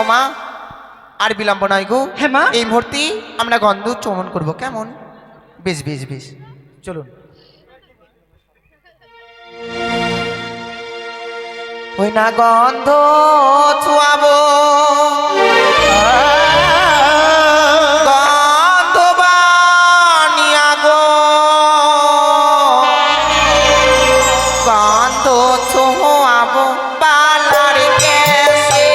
ও মা আর বিলম্ব নয় গো। হ্যাঁ, মা। এই মুহূর্তে আমরা গন্ধ চমন করব, কেমন? বেশ বেশ বেশ, চলুন। ওই না গন্ধ ছুয়াবো, গন্ধ বানিয়া গো, গন্ধ ছোঁয়াবো পালার গ্যাসে।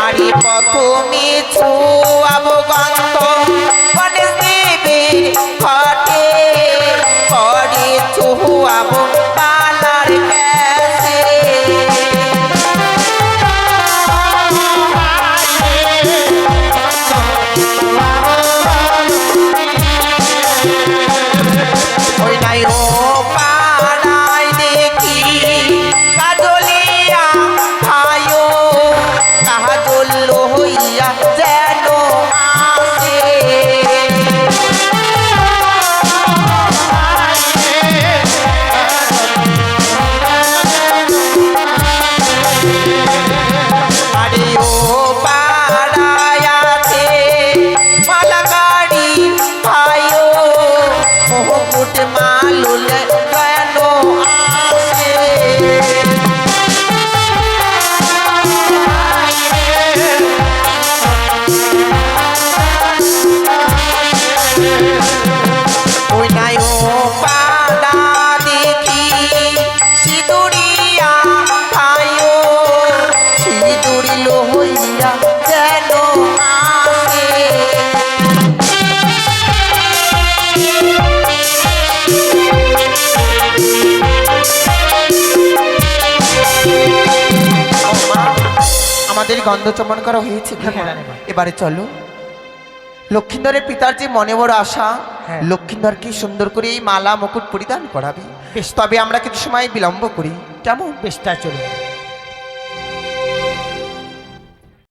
আরে প্রথমে ছোঁয়াবো গন্ধ গণেশ দেবের ঘটে, পরে ছোঁয়াবো পালার গ্যাসে। ওই নাই ও পাড়ায় দেখি কাজলিয়া ভাইও, কাজল হইয়া যেন আসে। আরে ও পাড়ায় আছে মালাগাড়ি ভাইও, মুকুট মালুল কেন আসে। ওই নাই ও পাড়া দেখি সিঁদুরিয়া ভাইও, সিঁদুরি লইয়া যেন আসে। ও মা, আমাদের গন্ধ চমন করা হয়েছে, এবারে চলো। লক্ষিন্দরের পিতার যে মনে বড় আশা, লক্ষিন্দরকে সুন্দর করে এই মালা মুকুট পরিধান করাবে। তবে আমরা কিছু সময় বিলম্ব করি, কেমন? বেশ, তাই চলুন।